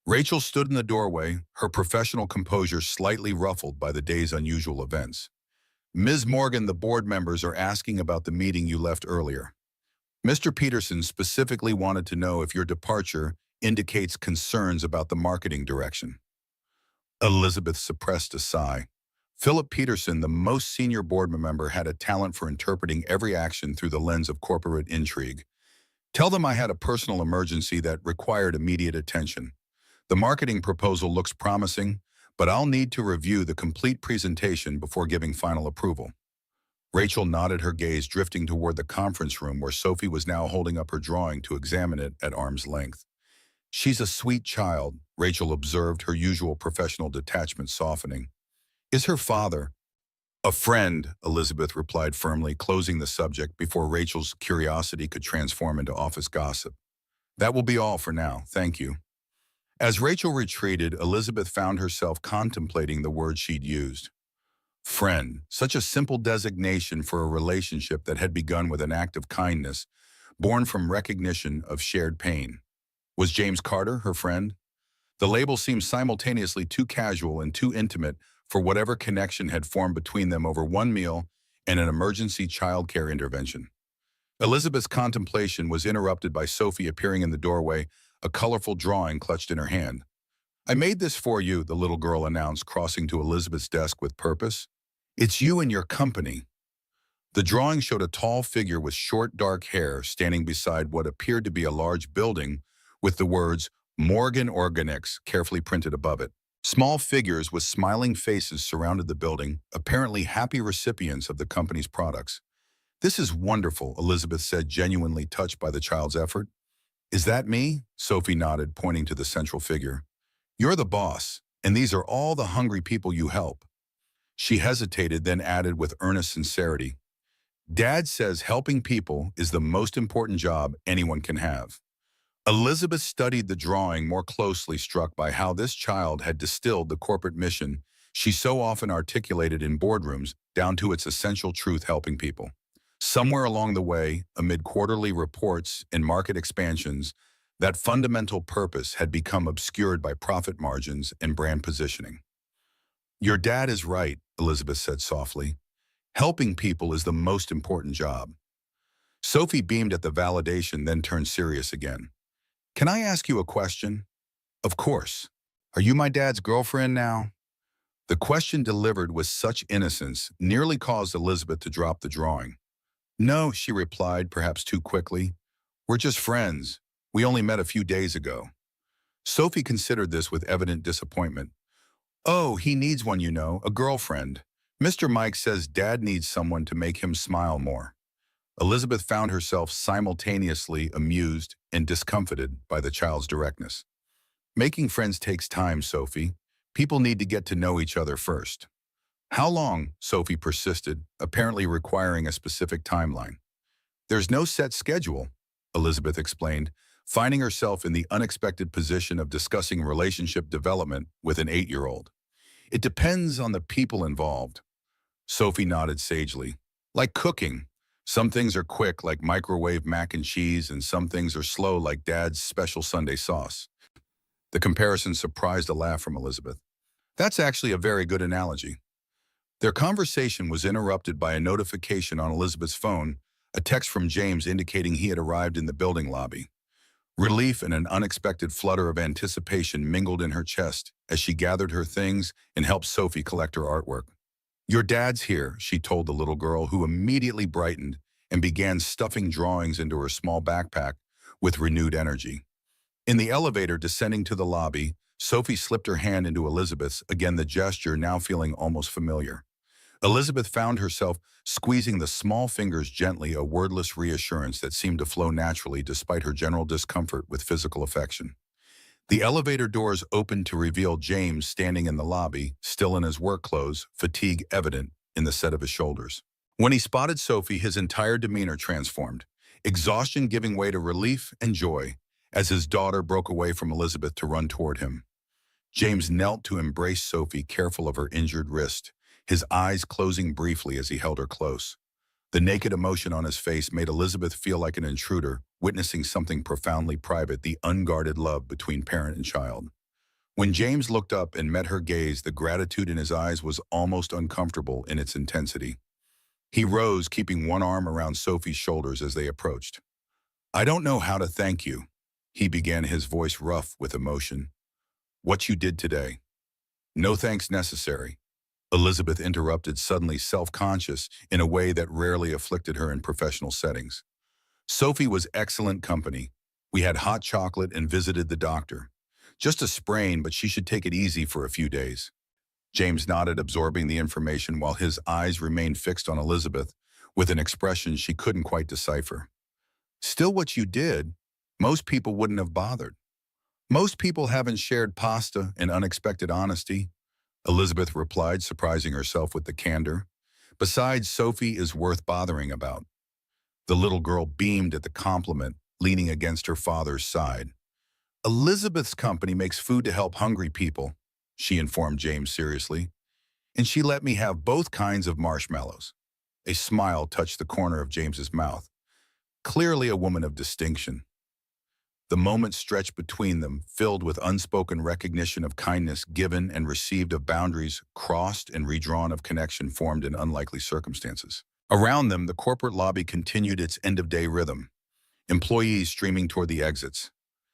Rachel stood in the doorway, her professional composure slightly ruffled by the day's unusual events. "Ms. Morgan, the board members are asking about the meeting you left earlier. Mr. Peterson specifically wanted to know if your departure indicates concerns about the marketing direction." Elizabeth suppressed a sigh. Philip Peterson, the most senior board member, had a talent for interpreting every action through the lens of corporate intrigue. "Tell them I had a personal emergency that required immediate attention. The marketing proposal looks promising, but I'll need to review the complete presentation before giving final approval." Rachel nodded, her gaze drifting toward the conference room where Sophie was now holding up her drawing to examine it at arm's length. "She's a sweet child," Rachel observed, her usual professional detachment softening. "Is her father—" "A friend," Elizabeth replied firmly, closing the subject before Rachel's curiosity could transform into office gossip. "That will be all for now, thank you." As Rachel retreated, Elizabeth found herself contemplating the word she'd used. Friend, such a simple designation for a relationship that had begun with an act of kindness, born from recognition of shared pain. Was James Carter her friend? The label seemed simultaneously too casual and too intimate for whatever connection had formed between them over one meal and an emergency childcare intervention. Elizabeth's contemplation was interrupted by Sophie appearing in the doorway, a colorful drawing clutched in her hand. "I made this for you," the little girl announced, crossing to Elizabeth's desk with purpose. "It's you and your company." The drawing showed a tall figure with short, dark hair standing beside what appeared to be a large building with the words Morgan Organics carefully printed above it. Small figures with smiling faces surrounded the building, apparently happy recipients of the company's products. "This is wonderful," Elizabeth said, genuinely touched by the child's effort. "Is that me?" Sophie nodded, pointing to the central figure. "You're the boss, and these are all the hungry people you help." She hesitated, then added with earnest sincerity, "Dad says helping people is the most important job anyone can have." Elizabeth studied the drawing more closely, struck by how this child had distilled the corporate mission she so often articulated in boardrooms down to its essential truth: helping people. Somewhere along the way, amid quarterly reports and market expansions, that fundamental purpose had become obscured by profit margins and brand positioning. "Your dad is right," Elizabeth said softly. "Helping people is the most important job." Sophie beamed at the validation, then turned serious again. "Can I ask you a question?" "Of course. Are you my dad's girlfriend now?" The question, delivered with such innocence, nearly caused Elizabeth to drop the drawing. "No," she replied, perhaps too quickly. "We're just friends. We only met a few days ago." Sophie considered this with evident disappointment. "Oh, he needs one, you know, a girlfriend. Mr. Mike says Dad needs someone to make him smile more." Elizabeth found herself simultaneously amused and discomfited by the child's directness. "Making friends takes time, Sophie. People need to get to know each other first." "How long?" Sophie persisted, apparently requiring a specific timeline. "There's no set schedule," Elizabeth explained, finding herself in the unexpected position of discussing relationship development with an 8-year-old. "It depends on the people involved." Sophie nodded sagely. "Like cooking. Some things are quick, like microwave mac and cheese, and some things are slow, like Dad's special Sunday sauce. The comparison surprised a laugh from Elizabeth. That's actually a very good analogy. Their conversation was interrupted by a notification on Elizabeth's phone, a text from James indicating he had arrived in the building lobby. Relief and an unexpected flutter of anticipation mingled in her chest as she gathered her things and helped Sophie collect her artwork. "Your dad's here," she told the little girl, who immediately brightened and began stuffing drawings into her small backpack with renewed energy. In the elevator descending to the lobby, Sophie slipped her hand into Elizabeth's, again the gesture now feeling almost familiar. Elizabeth found herself squeezing the small fingers gently, a wordless reassurance that seemed to flow naturally despite her general discomfort with physical affection. The elevator doors opened to reveal James standing in the lobby, still in his work clothes, fatigue evident in the set of his shoulders. When he spotted Sophie, his entire demeanor transformed, exhaustion giving way to relief and joy as his daughter broke away from Elizabeth to run toward him. James knelt to embrace Sophie, careful of her injured wrist, his eyes closing briefly as he held her close. The naked emotion on his face made Elizabeth feel like an intruder, witnessing something profoundly private, the unguarded love between parent and child. When James looked up and met her gaze, the gratitude in his eyes was almost uncomfortable in its intensity. He rose, keeping one arm around Sophie's shoulders as they approached. "I don't know how to thank you," he began, his voice rough with emotion. "What you did today. No thanks necessary," Elizabeth interrupted, suddenly self-conscious in a way that rarely afflicted her in professional settings. "Sophie was excellent company. We had hot chocolate and visited the doctor. Just a sprain, but she should take it easy for a few days." James nodded, absorbing the information while his eyes remained fixed on Elizabeth with an expression she couldn't quite decipher. "Still, what you did, most people wouldn't have bothered. Most people haven't shared pasta in unexpected honesty," Elizabeth replied, surprising herself with the candor. "Besides, Sophie is worth bothering about." The little girl beamed at the compliment, leaning against her father's side. "Elizabeth's company makes food to help hungry people," she informed James seriously, "and she let me have both kinds of marshmallows." A smile touched the corner of James's mouth. Clearly a woman of distinction. The moment stretched between them, filled with unspoken recognition of kindness given and received, of boundaries crossed and redrawn, of connection formed in unlikely circumstances. Around them, the corporate lobby continued its end-of-day rhythm. Employees streaming toward the exits.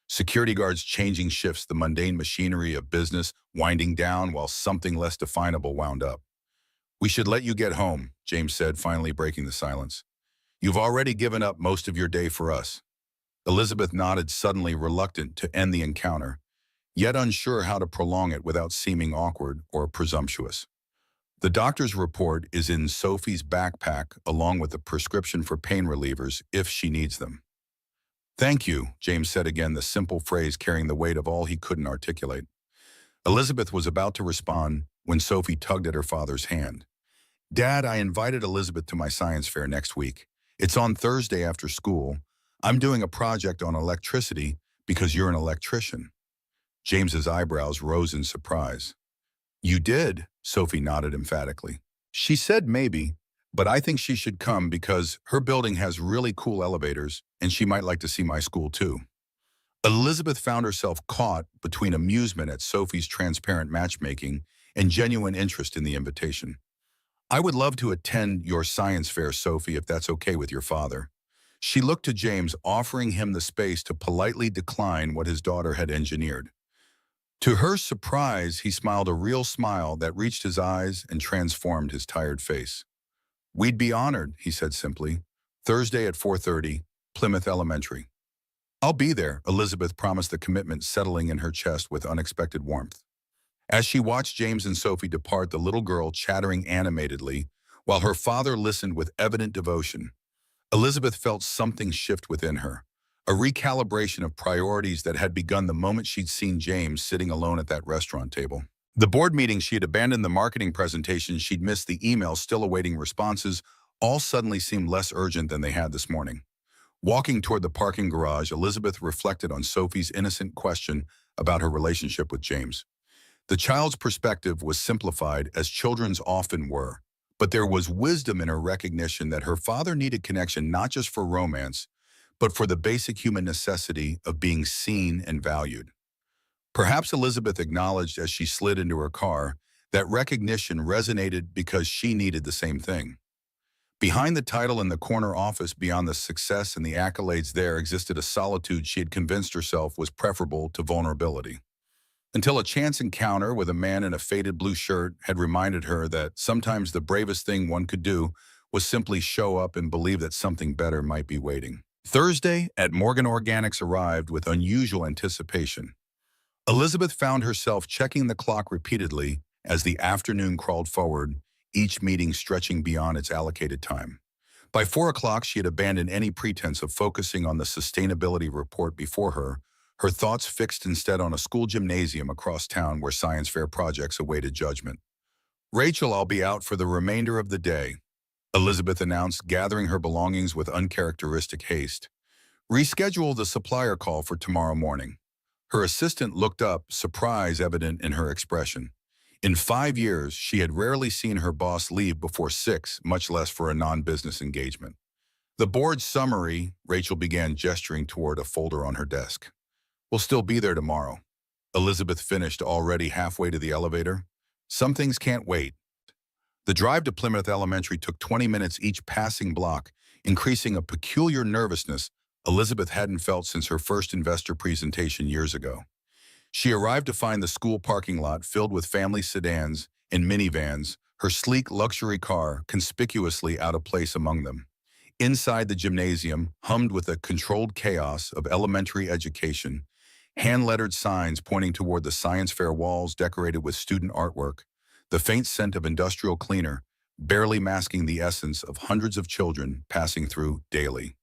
Security guards changing shifts, the mundane machinery of business winding down while something less definable wound up. "We should let you get home," James said, finally breaking the silence. "You've already given up most of your day for us." Elizabeth nodded, suddenly reluctant to end the encounter, yet unsure how to prolong it without seeming awkward or presumptuous. "The doctor's report is in Sophie's backpack, along with a prescription for pain relievers if she needs them." "Thank you," James said again, the simple phrase carrying the weight of all he couldn't articulate. Elizabeth was about to respond when Sophie tugged at her father's hand. "Dad, I invited Elizabeth to my science fair next week. It's on Thursday after school. I'm doing a project on electricity because you're an electrician." James's eyebrows rose in surprise. "You did?" Sophie nodded emphatically. "She said maybe, but I think she should come because her building has really cool elevators and she might like to see my school too." Elizabeth found herself caught between amusement at Sophie's transparent matchmaking and genuine interest in the invitation. "I would love to attend your science fair, Sophie, if that's okay with your father." She looked to James, offering him the space to politely decline what his daughter had engineered. To her surprise, he smiled, a real smile that reached his eyes and transformed his tired face. "We'd be honored," he said simply. "Thursday at 4:30, Plymouth Elementary." "I'll be there," Elizabeth promised, the commitment settling in her chest with unexpected warmth. As she watched James and Sophie depart, the little girl chattering animatedly, while her father listened with evident devotion, Elizabeth felt something shift within her, a recalibration of priorities that had begun the moment she'd seen James sitting alone at that restaurant table. The board meeting she had abandoned, the marketing presentation she'd missed, the emails still awaiting responses, all suddenly seemed less urgent than they had this morning. Walking toward the parking garage, Elizabeth reflected on Sophie's innocent question about her relationship with James. The child's perspective was simplified, as children's often were, But there was wisdom in her recognition that her father needed connection not just for romance, but for the basic human necessity of being seen and valued. Perhaps Elizabeth acknowledged as she slid into her car that recognition resonated because she needed the same thing. Behind the title in the corner office, beyond the success and the accolades there, existed a solitude she had convinced herself was preferable to vulnerability. Until a chance encounter with a man in a faded blue shirt had reminded her that sometimes the bravest thing one could do was simply show up and believe that something better might be waiting. Thursday at Morgan Organics arrived with unusual anticipation. Elizabeth found herself checking the clock repeatedly as the afternoon crawled forward, each meeting stretching beyond its allocated time. By 4 o'clock, she had abandoned any pretense of focusing on the sustainability report before her, her thoughts fixed instead on a school gymnasium across town where science fair projects awaited judgment. "Rachel, I'll be out for the remainder of the day," Elizabeth announced, gathering her belongings with uncharacteristic haste. "Reschedule the supplier call for tomorrow morning." Her assistant looked up, surprise evident in her expression. In 5 years, she had rarely seen her boss leave before 6, much less for a non-business engagement. "The board summary," Rachel began, gesturing toward a folder on her desk. "Will still be there tomorrow," Elizabeth finished, already halfway to the elevator. "Some things can't wait." The drive to Plymouth Elementary took 20 minutes each passing block, increasing a peculiar nervousness Elizabeth hadn't felt since her first investor presentation years ago. She arrived to find the school parking lot filled with family sedans and minivans, her sleek luxury car conspicuously out of place among them. Inside the gymnasium, hummed with a controlled chaos of elementary education, hand-lettered signs pointing toward the science fair walls decorated with student artwork, the faint scent of industrial cleaner, barely masking the essence of hundreds of children passing through daily.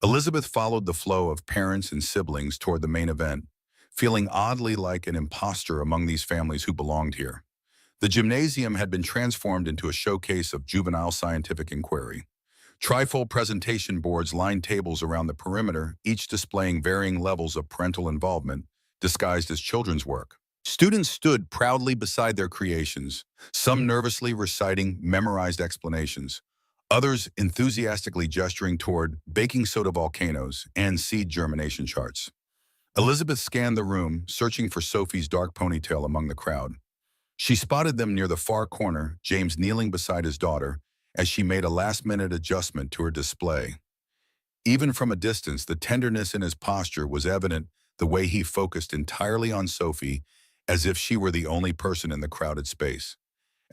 Elizabeth followed the flow of parents and siblings toward the main event, feeling oddly like an imposter among these families who belonged here. The gymnasium had been transformed into a showcase of juvenile scientific inquiry. Trifold presentation boards lined tables around the perimeter, each displaying varying levels of parental involvement, disguised as children's work. Students stood proudly beside their creations, some nervously reciting memorized explanations, others enthusiastically gesturing toward baking soda volcanoes and seed germination charts. Elizabeth scanned the room, searching for Sophie's dark ponytail among the crowd. She spotted them near the far corner, James kneeling beside his daughter, as she made a last-minute adjustment to her display. Even from a distance, the tenderness in his posture was evident, the way he focused entirely on Sophie, as if she were the only person in the crowded space.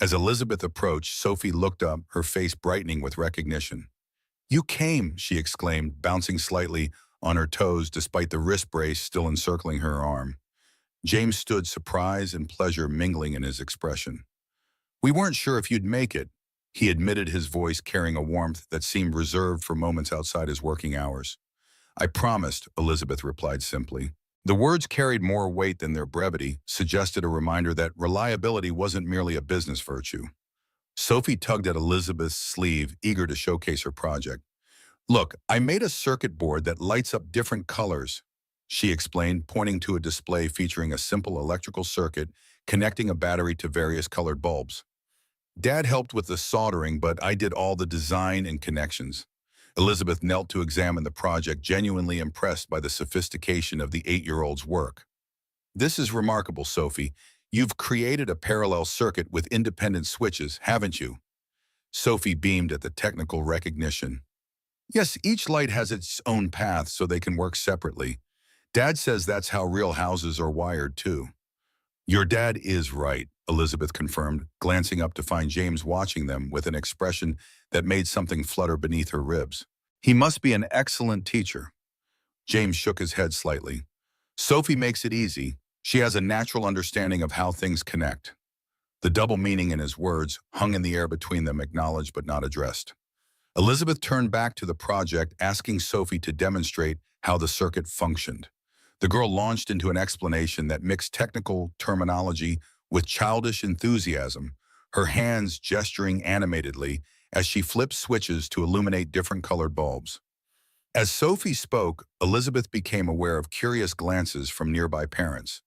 As Elizabeth approached, Sophie looked up, her face brightening with recognition. "You came," she exclaimed, bouncing slightly on her toes despite the wrist brace still encircling her arm. James stood, surprise and pleasure mingling in his expression. "We weren't sure if you'd make it," he admitted, his voice carrying a warmth that seemed reserved for moments outside his working hours. "I promised," Elizabeth replied simply. The words carried more weight than their brevity, suggested a reminder that reliability wasn't merely a business virtue. Sophie tugged at Elizabeth's sleeve, eager to showcase her project. "Look, I made a circuit board that lights up different colors," she explained, pointing to a display featuring a simple electrical circuit connecting a battery to various colored bulbs. "Dad helped with the soldering, but I did all the design and connections." Elizabeth knelt to examine the project, genuinely impressed by the sophistication of the 8-year-old's work. "This is remarkable, Sophie. You've created a parallel circuit with independent switches, haven't you?" Sophie beamed at the technical recognition. "Yes, each light has its own path so they can work separately. Dad says that's how real houses are wired, too." "Your dad is right," Elizabeth confirmed, glancing up to find James watching them with an expression that made something flutter beneath her ribs. "He must be an excellent teacher." James shook his head slightly. "Sophie makes it easy. She has a natural understanding of how things connect." The double meaning in his words hung in the air between them, acknowledged but not addressed. Elizabeth turned back to the project, asking Sophie to demonstrate how the circuit functioned. The girl launched into an explanation that mixed technical terminology with childish enthusiasm, her hands gesturing animatedly as she flipped switches to illuminate different colored bulbs. As Sophie spoke, Elizabeth became aware of curious glances from nearby parents.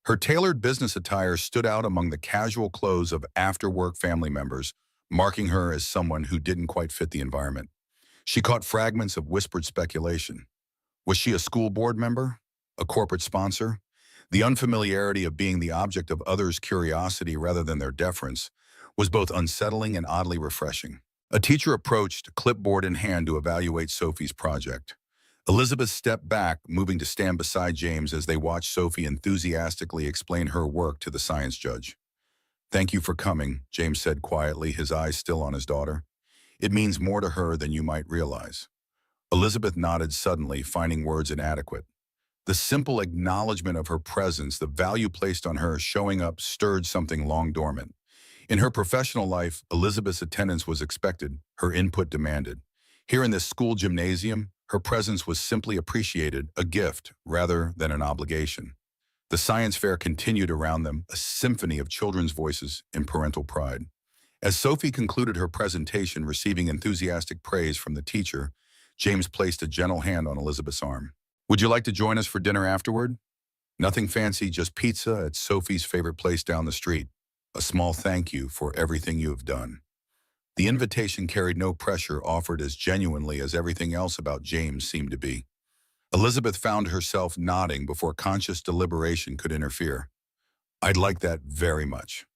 Her tailored business attire stood out among the casual clothes of after-work family members, marking her as someone who didn't quite fit the environment. She caught fragments of whispered speculation. Was she a school board member? A corporate sponsor? The unfamiliarity of being the object of others' curiosity rather than their deference was both unsettling and oddly refreshing. A teacher approached, clipboard in hand, to evaluate Sophie's project. Elizabeth stepped back, moving to stand beside James as they watched Sophie enthusiastically explain her work to the science judge. "Thank you for coming," James said quietly, his eyes still on his daughter. "It means more to her than you might realize." Elizabeth nodded suddenly, finding words inadequate. The simple acknowledgement of her presence, the value placed on her showing up, stirred something long dormant. In her professional life, Elizabeth's attendance was expected, her input demanded. Here in this school gymnasium, her presence was simply appreciated, a gift rather than an obligation. The science fair continued around them, a symphony of children's voices and parental pride. As Sophie concluded her presentation, receiving enthusiastic praise from the teacher, James placed a gentle hand on Elizabeth's arm. "Would you like to join us for dinner afterward? Nothing fancy, just pizza at Sophie's favorite place down the street. A small thank you for everything you have done." The invitation carried no pressure, offered as genuinely as everything else about James seemed to be. Elizabeth found herself nodding before conscious deliberation could interfere. "I'd like that very much."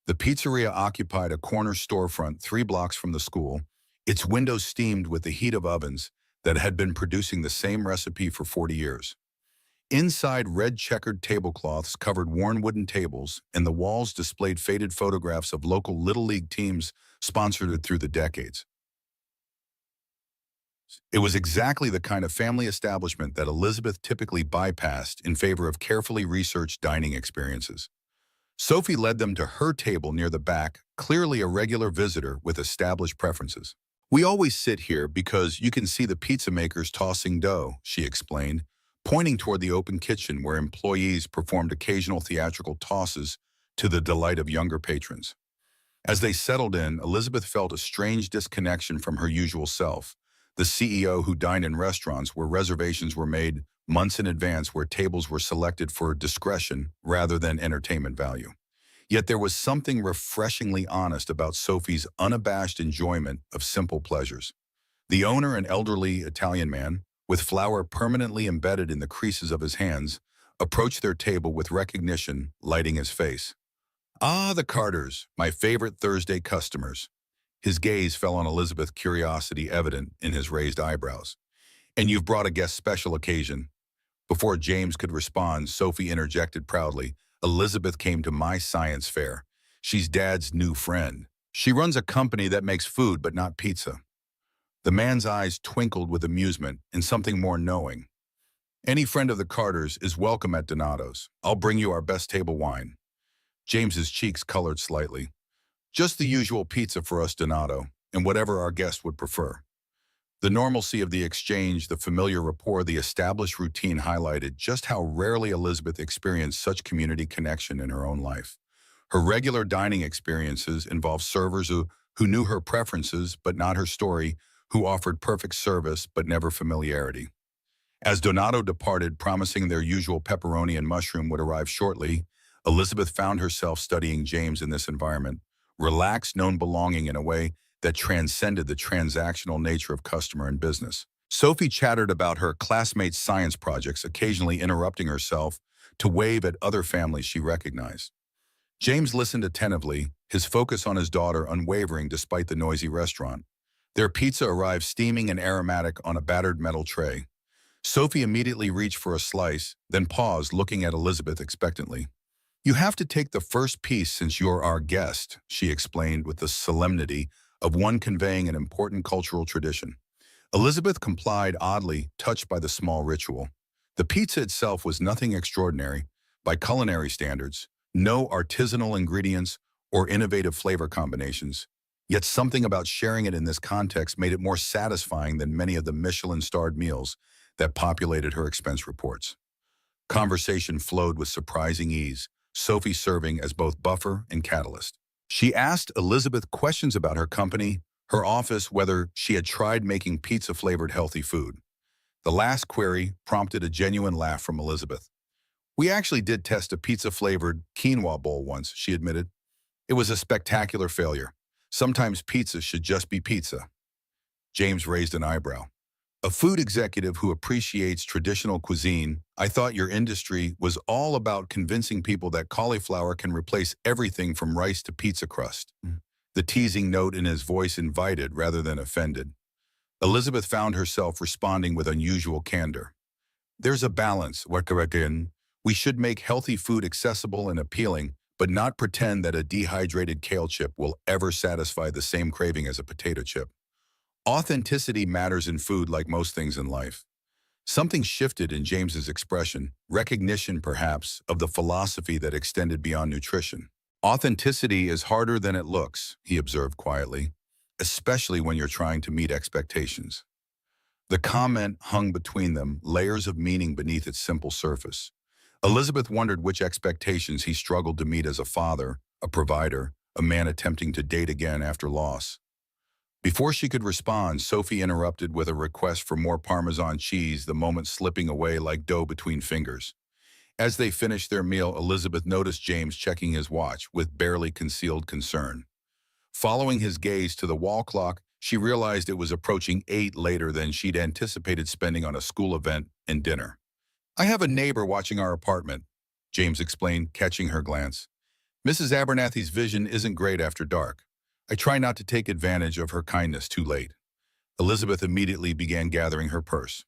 The pizzeria occupied a corner storefront 3 blocks from the school, its windows steamed with the heat of ovens that had been producing the same recipe for 40 years. Inside, red checkered tablecloths covered worn wooden tables, and the walls displayed faded photographs of local Little League teams sponsored through the decades. It was exactly the kind of family establishment that Elizabeth typically bypassed in favor of carefully researched dining experiences. Sophie led them to her table near the back, clearly a regular visitor with established preferences. "We always sit here because you can see the pizza makers tossing dough," she explained, pointing toward the open kitchen where employees performed occasional theatrical tosses to the delight of younger patrons. As they settled in, Elizabeth felt a strange disconnection from her usual self, the CEO who dined in restaurants where reservations were made months in advance, where tables were selected for discretion rather than entertainment value. Yet there was something refreshingly honest about Sophie's unabashed enjoyment of simple pleasures. The owner, an elderly Italian man, with flour permanently embedded in the creases of his hands, approached their table with recognition lighting his face. "Ah, the Carters, my favorite Thursday customers." His gaze fell on Elizabeth, curiosity evident in his raised eyebrows. "And you've brought a guest special occasion." Before James could respond, Sophie interjected proudly, "Elizabeth came to my science fair. She's Dad's new friend. She runs a company that makes food but not pizza." The man's eyes twinkled with amusement and something more knowing. "Any friend of the Carters is welcome at Donato's. I'll bring you our best table wine." James's cheeks colored slightly. "Just the usual pizza for us, Donato, and whatever our guest would prefer." The normalcy of the exchange, the familiar rapport, the established routine highlighted just how rarely Elizabeth experienced such community connection in her own life. Her regular dining experiences involved servers who knew her preferences but not her story, who offered perfect service but never familiarity. As Donato departed, promising their usual pepperoni and mushroom would arrive shortly, Elizabeth found herself studying James in this environment, relaxed, known belonging in a way that transcended the transactional nature of customer and business. Sophie chattered about her classmates' science projects, occasionally interrupting herself to wave at other families she recognized. James listened attentively, his focus on his daughter unwavering despite the noisy restaurant. Their pizza arrived steaming and aromatic on a battered metal tray. Sophie immediately reached for a slice, then paused, looking at Elizabeth expectantly. "You have to take the first piece since you're our guest," she explained with the solemnity of one conveying an important cultural tradition. Elizabeth complied, oddly touched by the small ritual. The pizza itself was nothing extraordinary by culinary standards, no artisanal ingredients or innovative flavor combinations. Yet something about sharing it in this context made it more satisfying than many of the Michelin-starred meals that populated her expense reports. Conversation flowed with surprising ease, Sophie serving as both buffer and catalyst. She asked Elizabeth questions about her company, her office, whether she had tried making pizza-flavored healthy food. The last query prompted a genuine laugh from Elizabeth. "We actually did test a pizza-flavored quinoa bowl once," she admitted. "It was a spectacular failure. Sometimes pizza should just be pizza. James raised an eyebrow. A food executive who appreciates traditional cuisine, I thought your industry was all about convincing people that cauliflower can replace everything from rice to pizza crust. The teasing note in his voice invited rather than offended. Elizabeth found herself responding with unusual candor. There's a balance, Wakarekin. We should make healthy food accessible and appealing, but not pretend that a dehydrated kale chip will ever satisfy the same craving as a potato chip. Authenticity matters in food like most things in life. Something shifted in James's expression, recognition perhaps, of the philosophy that extended beyond nutrition. Authenticity is harder than it looks, he observed quietly, especially when you're trying to meet expectations. The comment hung between them, layers of meaning beneath its simple surface. Elizabeth wondered which expectations he struggled to meet as a father, a provider, a man attempting to date again after loss. Before she could respond, Sophie interrupted with a request for more Parmesan cheese, the moment slipping away like dough between fingers. As they finished their meal, Elizabeth noticed James checking his watch with barely concealed concern. Following his gaze to the wall clock, she realized it was approaching 8 later than she'd anticipated spending on a school event and dinner. I have a neighbor watching our apartment, James explained, catching her glance. Mrs. Abernathy's vision isn't great after dark. I try not to take advantage of her kindness too late. Elizabeth immediately began gathering her purse.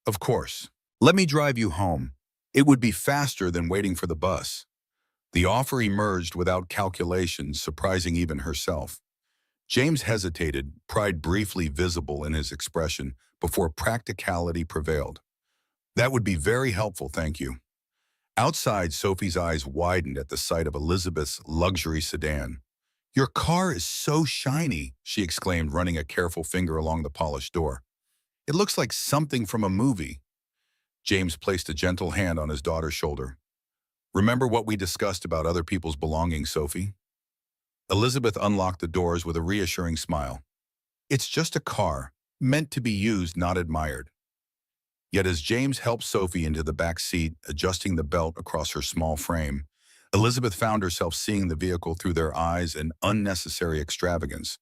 Of course. Let me drive you home. It would be faster than waiting for the bus. The offer emerged without calculation, surprising even herself. James hesitated, pride briefly visible in his expression, before practicality prevailed. That would be very helpful, thank you. Outside, Sophie's eyes widened at the sight of Elizabeth's luxury sedan. Your car is so shiny, she exclaimed, running a careful finger along the polished door. It looks like something from a movie. James placed a gentle hand on his daughter's shoulder. Remember what we discussed about other people's belongings, Sophie? Elizabeth unlocked the doors with a reassuring smile. It's just a car, meant to be used, not admired. Yet as James helped Sophie into the back seat, adjusting the belt across her small frame, Elizabeth found herself seeing the vehicle through their eyes in unnecessary extravagance,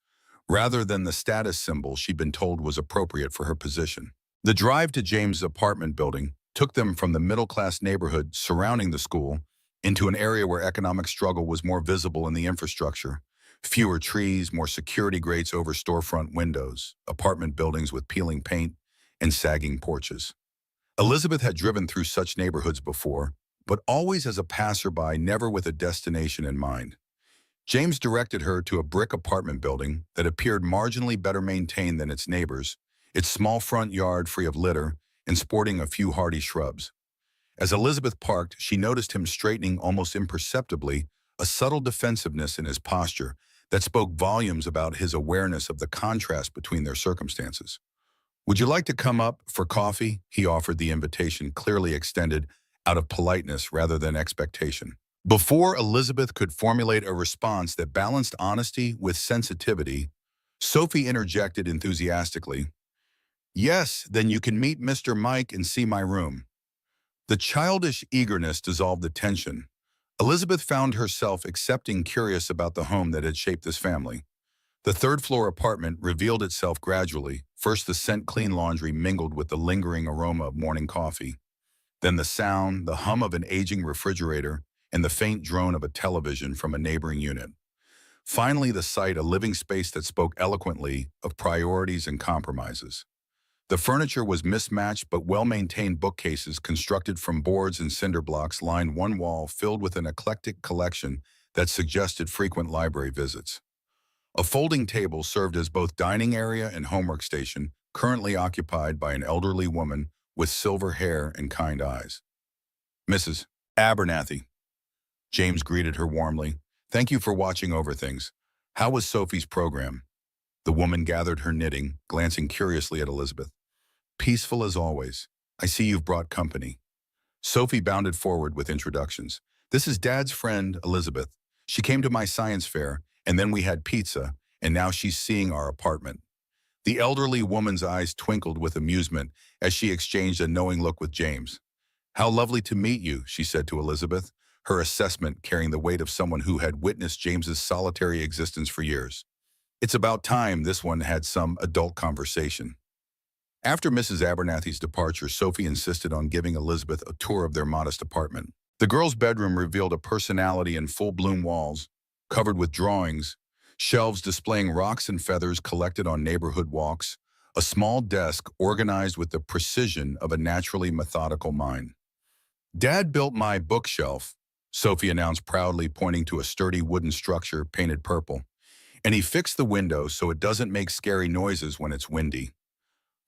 rather than the status symbol she'd been told was appropriate for her position. The drive to James' apartment building took them from the middle-class neighborhood surrounding the school into an area where economic struggle was more visible in the infrastructure. Fewer trees, more security grates over storefront windows, apartment buildings with peeling paint and sagging porches. Elizabeth had driven through such neighborhoods before, but always as a passerby, never with a destination in mind. James directed her to a brick apartment building that appeared marginally better maintained than its neighbors, its small front yard free of litter and sporting a few hardy shrubs. As Elizabeth parked, she noticed him straightening almost imperceptibly, a subtle defensiveness in his posture that spoke volumes about his awareness of the contrast between their circumstances. Would you like to come up for coffee? He offered, the invitation clearly extended out of politeness rather than expectation. Before Elizabeth could formulate a response that balanced honesty with sensitivity, Sophie interjected enthusiastically. Yes, then you can meet Mr. Mike and see my room. The childish eagerness dissolved the tension. Elizabeth found herself accepting, curious about the home that had shaped this family. The third-floor apartment revealed itself gradually. First, the scent clean laundry mingled with the lingering aroma of morning coffee. Then the sound, the hum of an aging refrigerator, and the faint drone of a television from a neighboring unit. Finally, the sight, a living space that spoke eloquently of priorities and compromises. The furniture was mismatched but well-maintained. Bookcases constructed from boards and cinder blocks lined one wall, filled with an eclectic collection that suggested frequent library visits. A folding table served as both dining area and homework station, currently occupied by an elderly woman with silver hair and kind eyes. Mrs. Abernathy. James greeted her warmly. Thank you for watching over things. How was Sophie's program? The woman gathered her knitting, glancing curiously at Elizabeth. Peaceful as always. I see you've brought company. Sophie bounded forward with introductions. This is Dad's friend, Elizabeth. She came to my science fair, and then we had pizza, and now she's seeing our apartment. The elderly woman's eyes twinkled with amusement as she exchanged a knowing look with James. How lovely to meet you, she said to Elizabeth, her assessment carrying the weight of someone who had witnessed James's solitary existence for years. It's about time this one had some adult conversation. After Mrs. Abernathy's departure, Sophie insisted on giving Elizabeth a tour of their modest apartment. The girl's bedroom revealed a personality in full-bloom walls, covered with drawings, shelves displaying rocks and feathers collected on neighborhood walks, a small desk organized with the precision of a naturally methodical mind. "Dad built my bookshelf," Sophie announced proudly, pointing to a sturdy wooden structure painted purple. "And he fixed the window so it doesn't make scary noises when it's windy."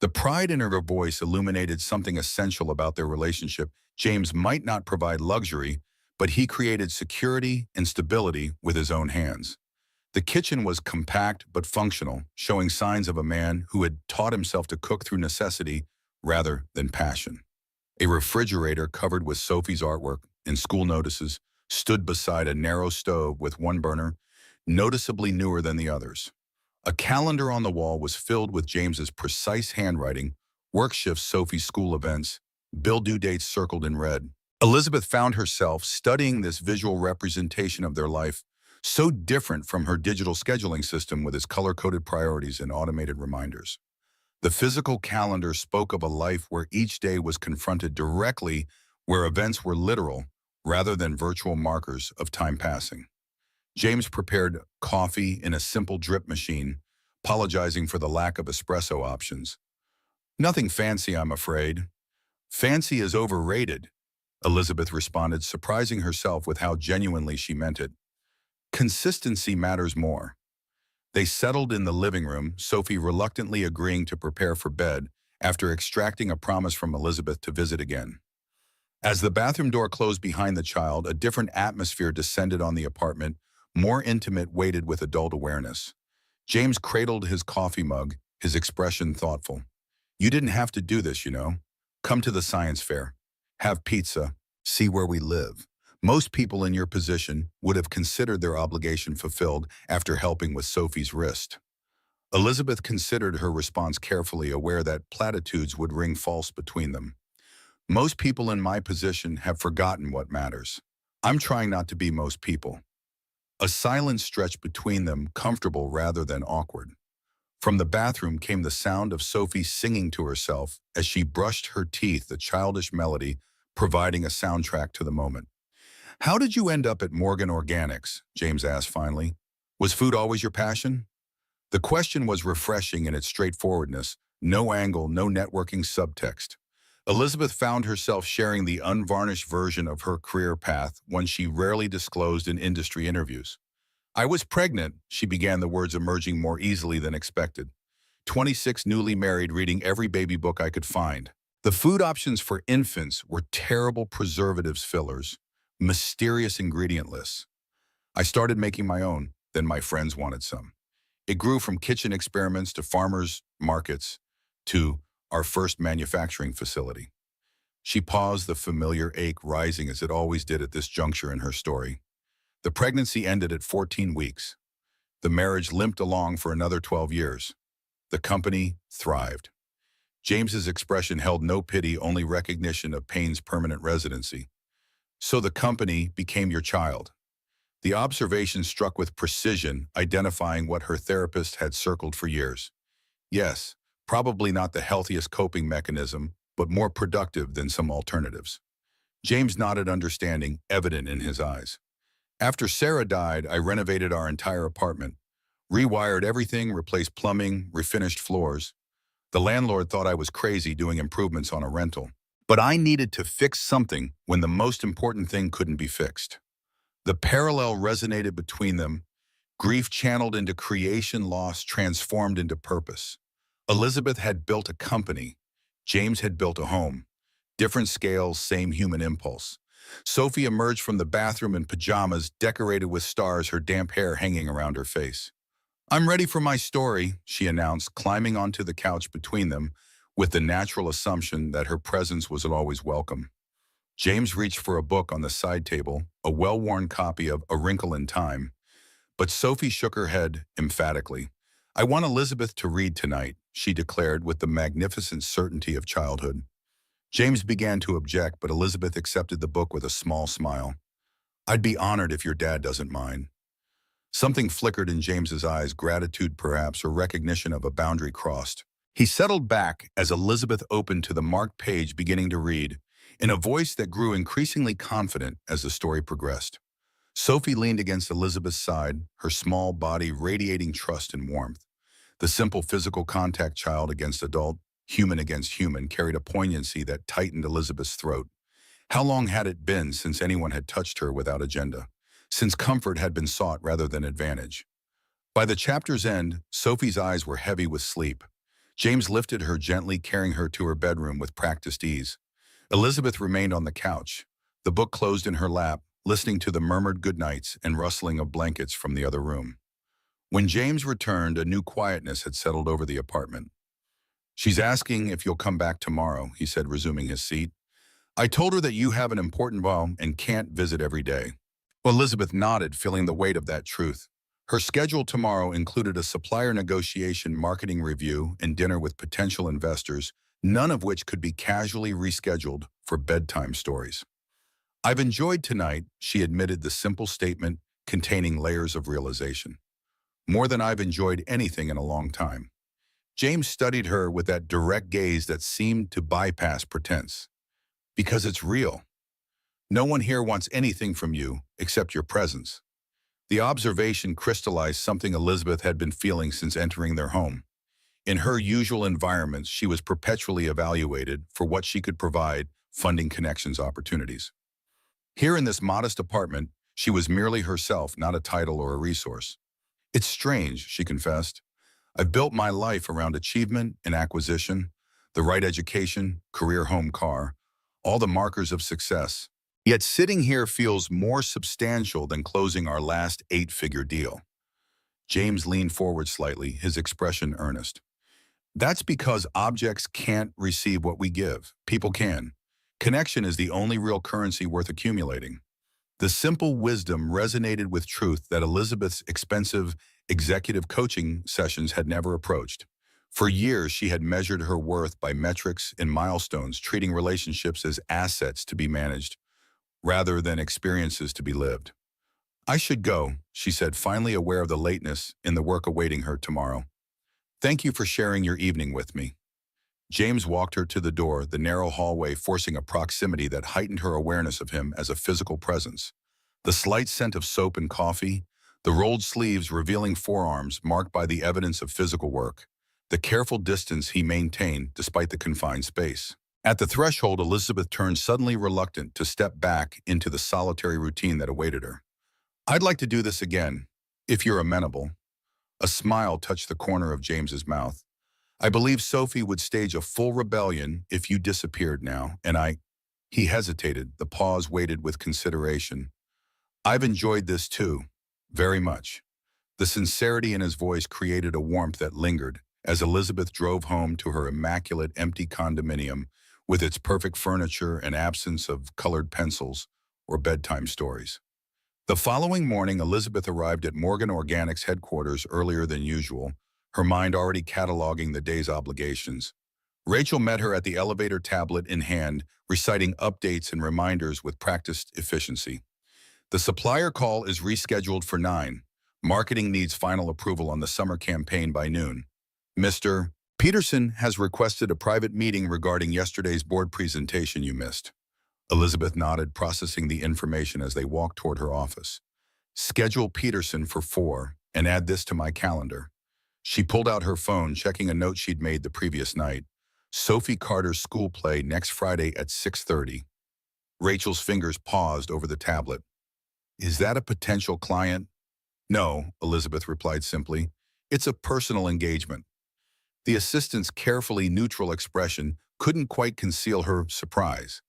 The pride in her voice illuminated something essential about their relationship. James might not provide luxury, but he created security and stability with his own hands. The kitchen was compact but functional, showing signs of a man who had taught himself to cook through necessity rather than passion. A refrigerator covered with Sophie's artwork and school notices stood beside a narrow stove with one burner, noticeably newer than the others. A calendar on the wall was filled with James's precise handwriting, work shifts, Sophie's school events, bill due dates circled in red. Elizabeth found herself studying this visual representation of their life, so different from her digital scheduling system with its color-coded priorities and automated reminders. The physical calendar spoke of a life where each day was confronted directly, where events were literal rather than virtual markers of time passing. James prepared coffee in a simple drip machine, apologizing for the lack of espresso options. "Nothing fancy, I'm afraid." "Fancy is overrated," Elizabeth responded, surprising herself with how genuinely she meant it. "Consistency matters more." They settled in the living room, Sophie reluctantly agreeing to prepare for bed after extracting a promise from Elizabeth to visit again. As the bathroom door closed behind the child, a different atmosphere descended on the apartment, more intimate, weighted with adult awareness. James cradled his coffee mug, his expression thoughtful. "You didn't have to do this, you know. Come to the science fair. Have pizza. See where we live." Most people in your position would have considered their obligation fulfilled after helping with Sophie's wrist. Elizabeth considered her response carefully, aware that platitudes would ring false between them. "Most people in my position have forgotten what matters. I'm trying not to be most people." A silence stretched between them, comfortable rather than awkward. From the bathroom came the sound of Sophie singing to herself as she brushed her teeth, a childish melody providing a soundtrack to the moment. "How did you end up at Morgan Organics?" James asked finally. "Was food always your passion?" The question was refreshing in its straightforwardness, no angle, no networking subtext. Elizabeth found herself sharing the unvarnished version of her career path, one she rarely disclosed in industry interviews. "I was pregnant," she began, the words emerging more easily than expected. 26, newly married, reading every baby book I could find. The food options for infants were terrible preservatives, fillers, mysterious ingredient lists. I started making my own, then my friends wanted some. It grew from kitchen experiments to farmers' markets to our first manufacturing facility. She paused, the familiar ache rising as it always did at this juncture in her story. The pregnancy ended at 14 weeks. The marriage limped along for another 12 years. The company thrived. James's expression held no pity, only recognition of pain's permanent residency. "So the company became your child." The observation struck with precision, identifying what her therapist had circled for years. "Yes, probably not the healthiest coping mechanism, but more productive than some alternatives." James nodded, understanding, evident in his eyes. "After Sarah died, I renovated our entire apartment, rewired everything, replaced plumbing, refinished floors. The landlord thought I was crazy doing improvements on a rental. But I needed to fix something when the most important thing couldn't be fixed." The parallel resonated between them, grief channeled into creation, loss transformed into purpose. Elizabeth had built a company. James had built a home. Different scales, same human impulse. Sophie emerged from the bathroom in pajamas, decorated with stars, her damp hair hanging around her face. "I'm ready for my story," she announced, climbing onto the couch between them, with the natural assumption that her presence was always welcome. James reached for a book on the side table, a well-worn copy of A Wrinkle in Time, but Sophie shook her head emphatically. "I want Elizabeth to read tonight," she declared with the magnificent certainty of childhood. James began to object, but Elizabeth accepted the book with a small smile. "I'd be honored if your dad doesn't mind." Something flickered in James's eyes, gratitude perhaps, or recognition of a boundary crossed. He settled back as Elizabeth opened to the marked page, beginning to read, in a voice that grew increasingly confident as the story progressed. Sophie leaned against Elizabeth's side, her small body radiating trust and warmth. The simple physical contact, child against adult, human against human, carried a poignancy that tightened Elizabeth's throat. How long had it been since anyone had touched her without agenda? Since comfort had been sought rather than advantage? By the chapter's end, Sophie's eyes were heavy with sleep. James lifted her gently, carrying her to her bedroom with practiced ease. Elizabeth remained on the couch, the book closed in her lap, listening to the murmured goodnights and rustling of blankets from the other room. When James returned, a new quietness had settled over the apartment. "She's asking if you'll come back tomorrow," he said, resuming his seat. "I told her that you have an important job and can't visit every day." Elizabeth nodded, feeling the weight of that truth. Her schedule tomorrow included a supplier negotiation, marketing review, and dinner with potential investors, none of which could be casually rescheduled for bedtime stories. "I've enjoyed tonight," she admitted, the simple statement containing layers of realization. "More than I've enjoyed anything in a long time." James studied her with that direct gaze that seemed to bypass pretense. "Because it's real. No one here wants anything from you except your presence." The observation crystallized something Elizabeth had been feeling since entering their home. In her usual environments, she was perpetually evaluated for what she could provide, funding, connections, opportunities. Here in this modest apartment, she was merely herself, not a title or a resource. "It's strange," she confessed. "I've built my life around achievement and acquisition, the right education, career, home, car, all the markers of success. Yet sitting here feels more substantial than closing our last 8-figure deal." James leaned forward slightly, his expression earnest. "That's because objects can't receive what we give. People can. Connection is the only real currency worth accumulating." The simple wisdom resonated with truth that Elizabeth's expensive executive coaching sessions had never approached. For years, she had measured her worth by metrics and milestones, treating relationships as assets to be managed rather than experiences to be lived. "I should go," she said, finally aware of the lateness in the work awaiting her tomorrow. "Thank you for sharing your evening with me." James walked her to the door, the narrow hallway forcing a proximity that heightened her awareness of him as a physical presence. The slight scent of soap and coffee, the rolled sleeves revealing forearms marked by the evidence of physical work, the careful distance he maintained despite the confined space. At the threshold, Elizabeth turned, suddenly reluctant to step back into the solitary routine that awaited her. "I'd like to do this again, if you're amenable." A smile touched the corner of James's mouth. "I believe Sophie would stage a full rebellion if you disappeared now, and I—" He hesitated, the pause weighted with consideration. "I've enjoyed this too, very much." The sincerity in his voice created a warmth that lingered as Elizabeth drove home to her immaculate empty condominium with its perfect furniture and absence of colored pencils or bedtime stories. The following morning, Elizabeth arrived at Morgan Organics headquarters earlier than usual, her mind already cataloging the day's obligations. Rachel met her at the elevator, tablet in hand, reciting updates and reminders with practiced efficiency. "The supplier call is rescheduled for 9. Marketing needs final approval on the summer campaign by noon. Mr. Peterson has requested a private meeting regarding yesterday's board presentation you missed." Elizabeth nodded, processing the information as they walked toward her office. "Schedule Peterson for 4 and add this to my calendar." She pulled out her phone, checking a note she'd made the previous night. "Sophie Carter's school play next Friday at 6:30. Rachel's fingers paused over the tablet. "Is that a potential client?" "No," Elizabeth replied simply. "It's a personal engagement." The assistant's carefully neutral expression couldn't quite conceal her surprise.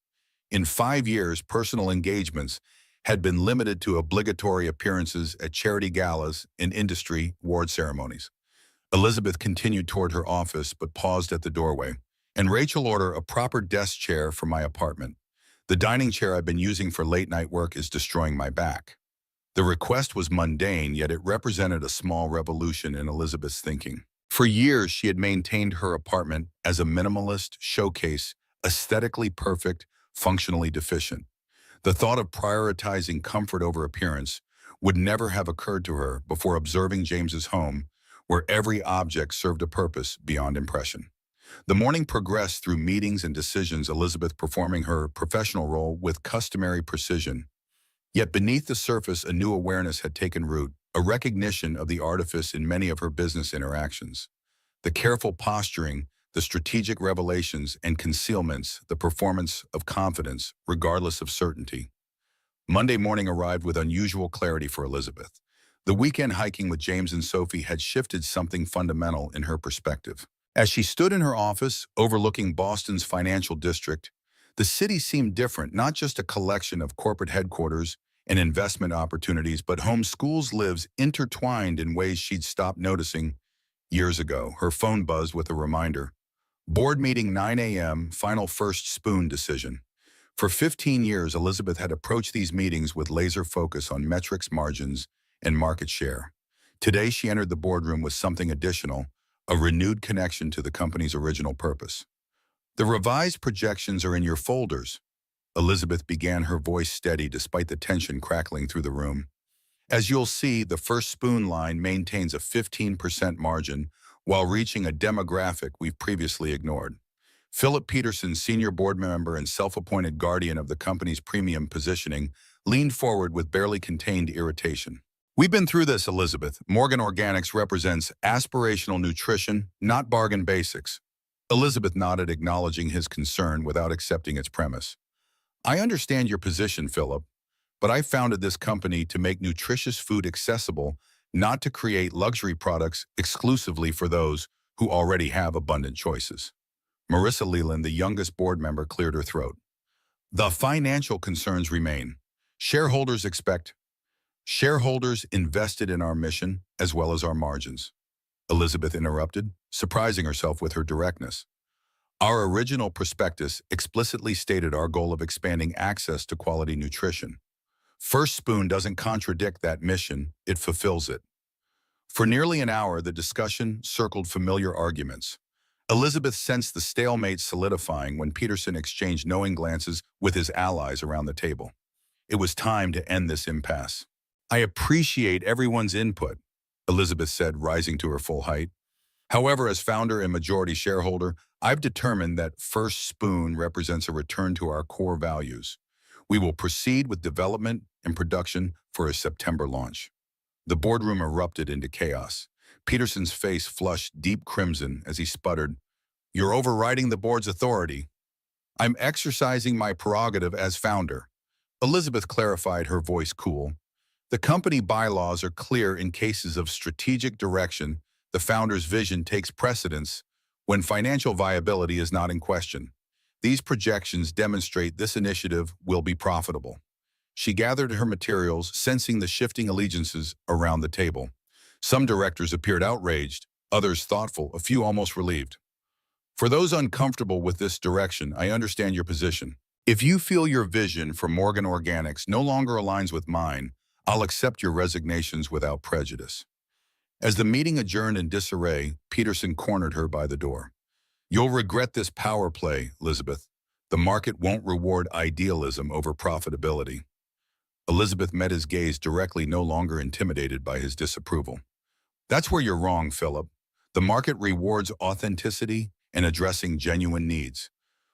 In 5 years, personal engagements had been limited to obligatory appearances at charity galas and industry award ceremonies. Elizabeth continued toward her office but paused at the doorway. "And Rachel, order a proper desk chair for my apartment. The dining chair I've been using for late-night work is destroying my back." The request was mundane, yet it represented a small revolution in Elizabeth's thinking. For years, she had maintained her apartment as a minimalist showcase, aesthetically perfect, functionally deficient. The thought of prioritizing comfort over appearance, would never have occurred to her before observing James's home, where every object served a purpose beyond impression. The morning progressed through meetings and decisions, Elizabeth performing her professional role with customary precision. Yet beneath the surface, a new awareness had taken root, a recognition of the artifice in many of her business interactions. The careful posturing, the strategic revelations and concealments, the performance of confidence, regardless of certainty. Monday morning arrived with unusual clarity for Elizabeth. The weekend hiking with James and Sophie had shifted something fundamental in her perspective. As she stood in her office, overlooking Boston's financial district, the city seemed different, not just a collection of corporate headquarters and investment opportunities, but home, schools, lives intertwined in ways she'd stopped noticing years ago. Her phone buzzed with a reminder. Board meeting 9 a.m., final first spoon decision. For 15 years, Elizabeth had approached these meetings with laser focus on metrics, margins, and market share. Today, she entered the boardroom with something additional, a renewed connection to the company's original purpose. The revised projections are in your folders. Elizabeth began, her voice steady despite the tension crackling through the room. As you'll see, the first spoon line maintains a 15% margin while reaching a demographic we've previously ignored. Philip Peterson, senior board member and self-appointed guardian of the company's premium positioning, leaned forward with barely contained irritation. We've been through this, Elizabeth. Morgan Organics represents aspirational nutrition, not bargain basics. Elizabeth nodded, acknowledging his concern without accepting its premise. I understand your position, Philip, but I founded this company to make nutritious food accessible, not to create luxury products exclusively for those who already have abundant choices. Marissa Leland, the youngest board member, cleared her throat. The financial concerns remain. Shareholders invested in our mission as well as our margins. Elizabeth interrupted, surprising herself with her directness. Our original prospectus explicitly stated our goal of expanding access to quality nutrition. First Spoon doesn't contradict that mission, it fulfills it. For nearly an hour, the discussion circled familiar arguments. Elizabeth sensed the stalemate solidifying when Peterson exchanged knowing glances with his allies around the table. It was time to end this impasse. I appreciate everyone's input, Elizabeth said, rising to her full height. However, as founder and majority shareholder, I've determined that First Spoon represents a return to our core values. We will proceed with development and production for a September launch. The boardroom erupted into chaos. Peterson's face flushed deep crimson as he sputtered, "You're overriding the board's authority." "I'm exercising my prerogative as founder." Elizabeth clarified, her voice cool. "The company bylaws are clear. In cases of strategic direction, the founder's vision takes precedence when financial viability is not in question. These projections demonstrate this initiative will be profitable." She gathered her materials, sensing the shifting allegiances around the table. Some directors appeared outraged, others thoughtful, a few almost relieved. "For those uncomfortable with this direction, I understand your position. If you feel your vision for Morgan Organics no longer aligns with mine, I'll accept your resignations without prejudice." As the meeting adjourned in disarray, Peterson cornered her by the door. "You'll regret this power play, Elizabeth. The market won't reward idealism over profitability." Elizabeth met his gaze directly, no longer intimidated by his disapproval. "That's where you're wrong, Philip. The market rewards authenticity and addressing genuine needs.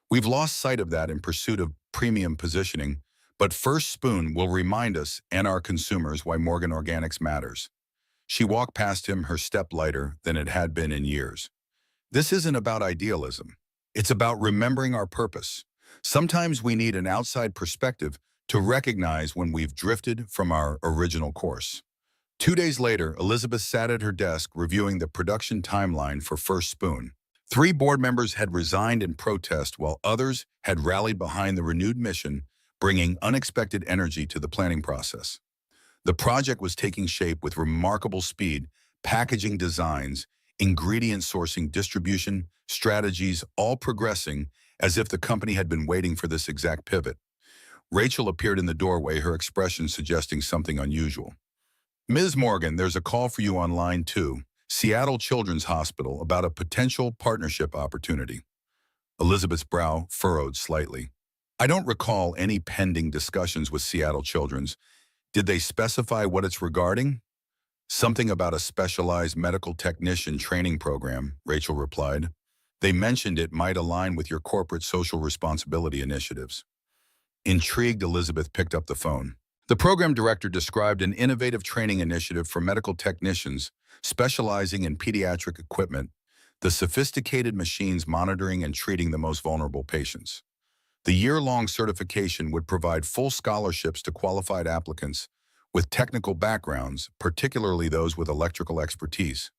We've lost sight of that in pursuit of premium positioning, but First Spoon will remind us and our consumers why Morgan Organics matters." She walked past him, her step lighter than it had been in years. "This isn't about idealism. It's about remembering our purpose. Sometimes we need an outside perspective to recognize when we've drifted from our original course." 2 days later, Elizabeth sat at her desk reviewing the production timeline for First Spoon. 3 board members had resigned in protest while others had rallied behind the renewed mission, bringing unexpected energy to the planning process. The project was taking shape with remarkable speed, packaging designs, ingredient sourcing, distribution, strategies, all progressing as if the company had been waiting for this exact pivot. Rachel appeared in the doorway, her expression suggesting something unusual. "Ms. Morgan, there's a call for you on line 2, Seattle Children's Hospital, about a potential partnership opportunity." Elizabeth's brow furrowed slightly. "I don't recall any pending discussions with Seattle Children's. Did they specify what it's regarding? Something about a specialized medical technician training program, Rachel replied. They mentioned it might align with your corporate social responsibility initiatives. Intrigued, Elizabeth picked up the phone. The program director described an innovative training initiative for medical technicians specializing in pediatric equipment, the sophisticated machines monitoring and treating the most vulnerable patients. The year-long certification would provide full scholarships to qualified applicants with technical backgrounds, particularly those with electrical expertise.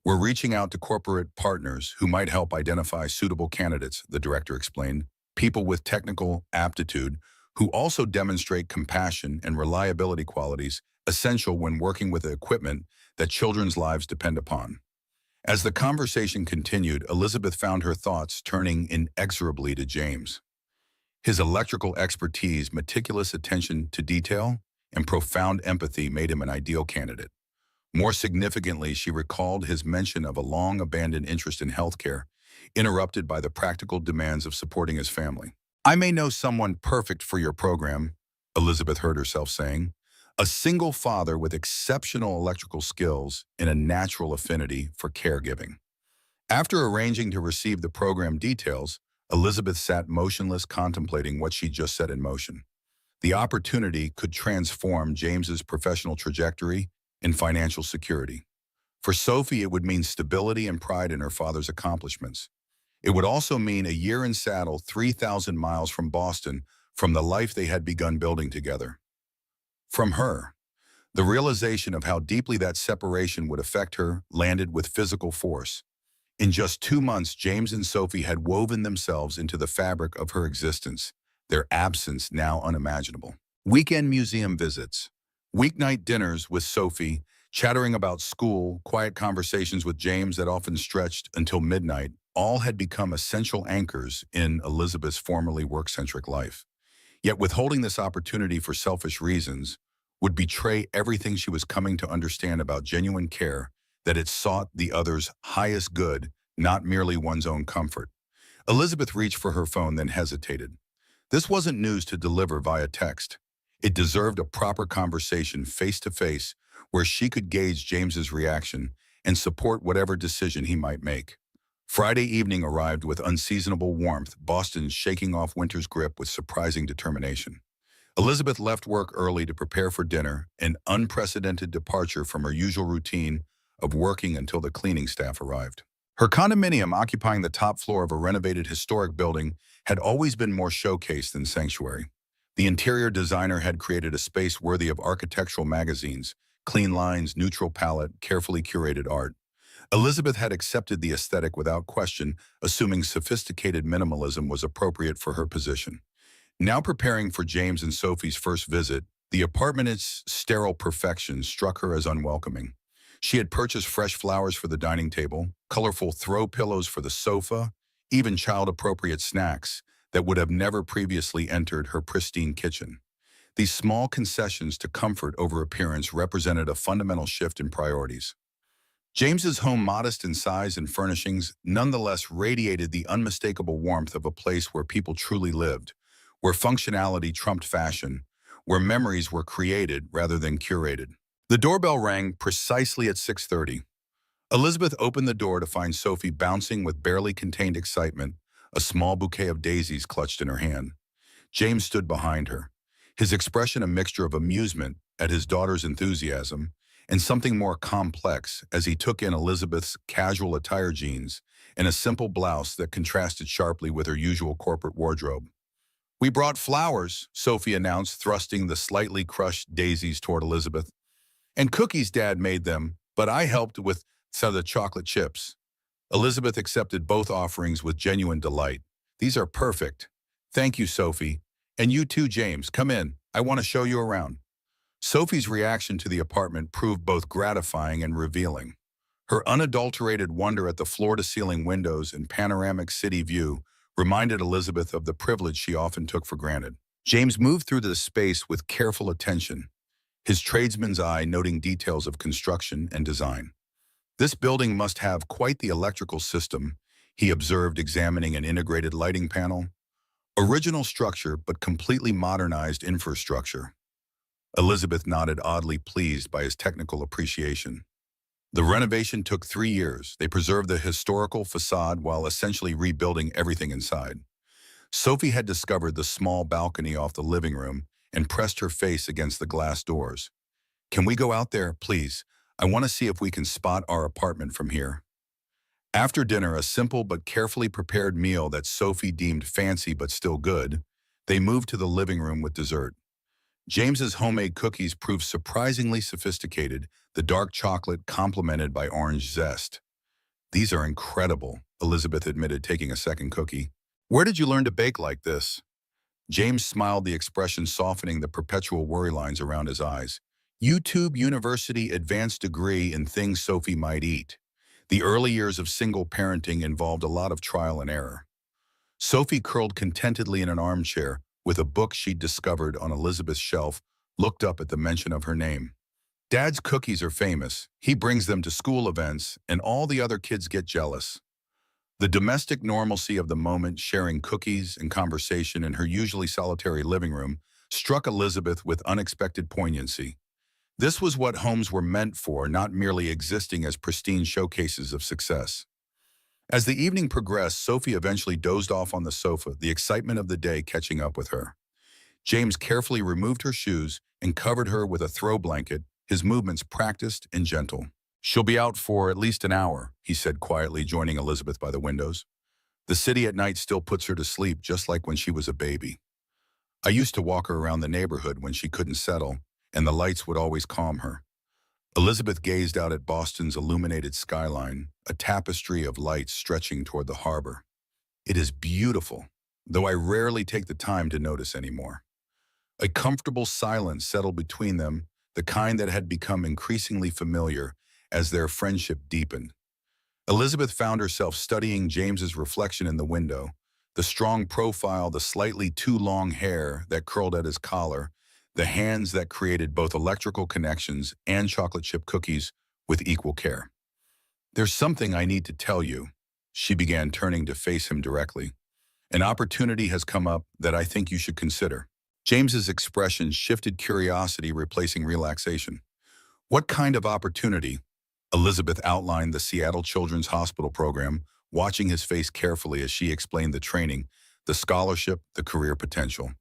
We're reaching out to corporate partners who might help identify suitable candidates, the director explained, people with technical aptitude who also demonstrate compassion and reliability qualities essential when working with the equipment that children's lives depend upon. As the conversation continued, Elizabeth found her thoughts turning inexorably to James. His electrical expertise, meticulous attention to detail, and profound empathy made him an ideal candidate. More significantly, she recalled his mention of a long-abandoned interest in healthcare, interrupted by the practical demands of supporting his family. I may know someone perfect for your program, Elizabeth heard herself saying. A single father with exceptional electrical skills and a natural affinity for caregiving. After arranging to receive the program details, Elizabeth sat motionless, contemplating what she just set in motion. The opportunity could transform James's professional trajectory and financial security. For Sophie, it would mean stability and pride in her father's accomplishments. It would also mean a year in saddle 3,000 miles from Boston, from the life they had begun building together. From her, the realization of how deeply that separation would affect her landed with physical force. In just 2 months, James and Sophie had woven themselves into the fabric of her existence, their absence now unimaginable. Weekend museum visits, weeknight dinners with Sophie, chattering about school, quiet conversations with James that often stretched until midnight, all had become essential anchors in Elizabeth's formerly work-centric life. Yet withholding this opportunity for selfish reasons would betray everything she was coming to understand about genuine care, that it sought the other's highest good, not merely one's own comfort. Elizabeth reached for her phone, then hesitated. This wasn't news to deliver via text. It deserved a proper conversation face-to-face where she could gauge James's reaction and support whatever decision he might make. Friday evening arrived with unseasonable warmth, Boston shaking off winter's grip with surprising determination. Elizabeth left work early to prepare for dinner, an unprecedented departure from her usual routine of working until the cleaning staff arrived. Her condominium, occupying the top floor of a renovated historic building, had always been more showcase than sanctuary. The interior designer had created a space worthy of architectural magazines, clean lines, neutral palette, carefully curated art. Elizabeth had accepted the aesthetic without question, assuming sophisticated minimalism was appropriate for her position. Now preparing for James and Sophie's first visit, the apartment's sterile perfection struck her as unwelcoming. She had purchased fresh flowers for the dining table, colorful throw pillows for the sofa, even child-appropriate snacks that would have never previously entered her pristine kitchen. These small concessions to comfort over appearance represented a fundamental shift in priorities. James's home, modest in size and furnishings, nonetheless radiated the unmistakable warmth of a place where people truly lived, where functionality trumped fashion, where memories were created rather than curated. The doorbell rang precisely at 6:30. Elizabeth opened the door to find Sophie bouncing with barely contained excitement, a small bouquet of daisies clutched in her hand. James stood behind her, his expression a mixture of amusement at his daughter's enthusiasm and something more complex as he took in Elizabeth's casual attire, jeans and a simple blouse that contrasted sharply with her usual corporate wardrobe. "We brought flowers," Sophie announced, thrusting the slightly crushed daisies toward Elizabeth. "And cookies, Dad made them, but I helped with some of the chocolate chips." Elizabeth accepted both offerings with genuine delight. "These are perfect. Thank you, Sophie. And you too, James. Come in. I want to show you around." Sophie's reaction to the apartment proved both gratifying and revealing. Her unadulterated wonder at the floor-to-ceiling windows and panoramic city view reminded Elizabeth of the privilege she often took for granted. James moved through the space with careful attention, his tradesman's eye noting details of construction and design. "This building must have quite the electrical system," he observed, examining an integrated lighting panel. "Original structure, but completely modernized infrastructure." Elizabeth nodded, oddly pleased by his technical appreciation. The renovation took 3 years. They preserved the historical facade while essentially rebuilding everything inside. Sophie had discovered the small balcony off the living room and pressed her face against the glass doors. "Can we go out there, please? I want to see if we can spot our apartment from here." After dinner, a simple but carefully prepared meal that Sophie deemed fancy but still good, they moved to the living room with dessert. James's homemade cookies proved surprisingly sophisticated, the dark chocolate complemented by orange zest. "These are incredible," Elizabeth admitted, taking a second cookie. "Where did you learn to bake like this?" James smiled, the expression softening the perpetual worry lines around his eyes. "YouTube University advanced degree in things Sophie might eat." The early years of single parenting involved a lot of trial and error. Sophie curled contentedly in an armchair with a book she'd discovered on Elizabeth's shelf, looked up at the mention of her name. "Dad's cookies are famous. He brings them to school events, and all the other kids get jealous." The domestic normalcy of the moment, sharing cookies and conversation in her usually solitary living room, struck Elizabeth with unexpected poignancy. This was what homes were meant for, not merely existing as pristine showcases of success. As the evening progressed, Sophie eventually dozed off on the sofa, the excitement of the day catching up with her. James carefully removed her shoes and covered her with a throw blanket, his movements practiced and gentle. "She'll be out for at least an hour," he said quietly, joining Elizabeth by the windows. "The city at night still puts her to sleep, just like when she was a baby. I used to walk her around the neighborhood when she couldn't settle, and the lights would always calm her." Elizabeth gazed out at Boston's illuminated skyline, a tapestry of lights stretching toward the harbor. "It is beautiful, though I rarely take the time to notice anymore." A comfortable silence settled between them, the kind that had become increasingly familiar as their friendship deepened. Elizabeth found herself studying James's reflection in the window, the strong profile, the slightly too long hair that curled at his collar, the hands that created both electrical connections and chocolate chip cookies with equal care. "There's something I need to tell you," she began, turning to face him directly. "An opportunity has come up that I think you should consider." James's expression shifted, curiosity replacing relaxation. "What kind of opportunity?" Elizabeth outlined the Seattle Children's Hospital program, watching his face carefully as she explained the training, the scholarship, the career potential.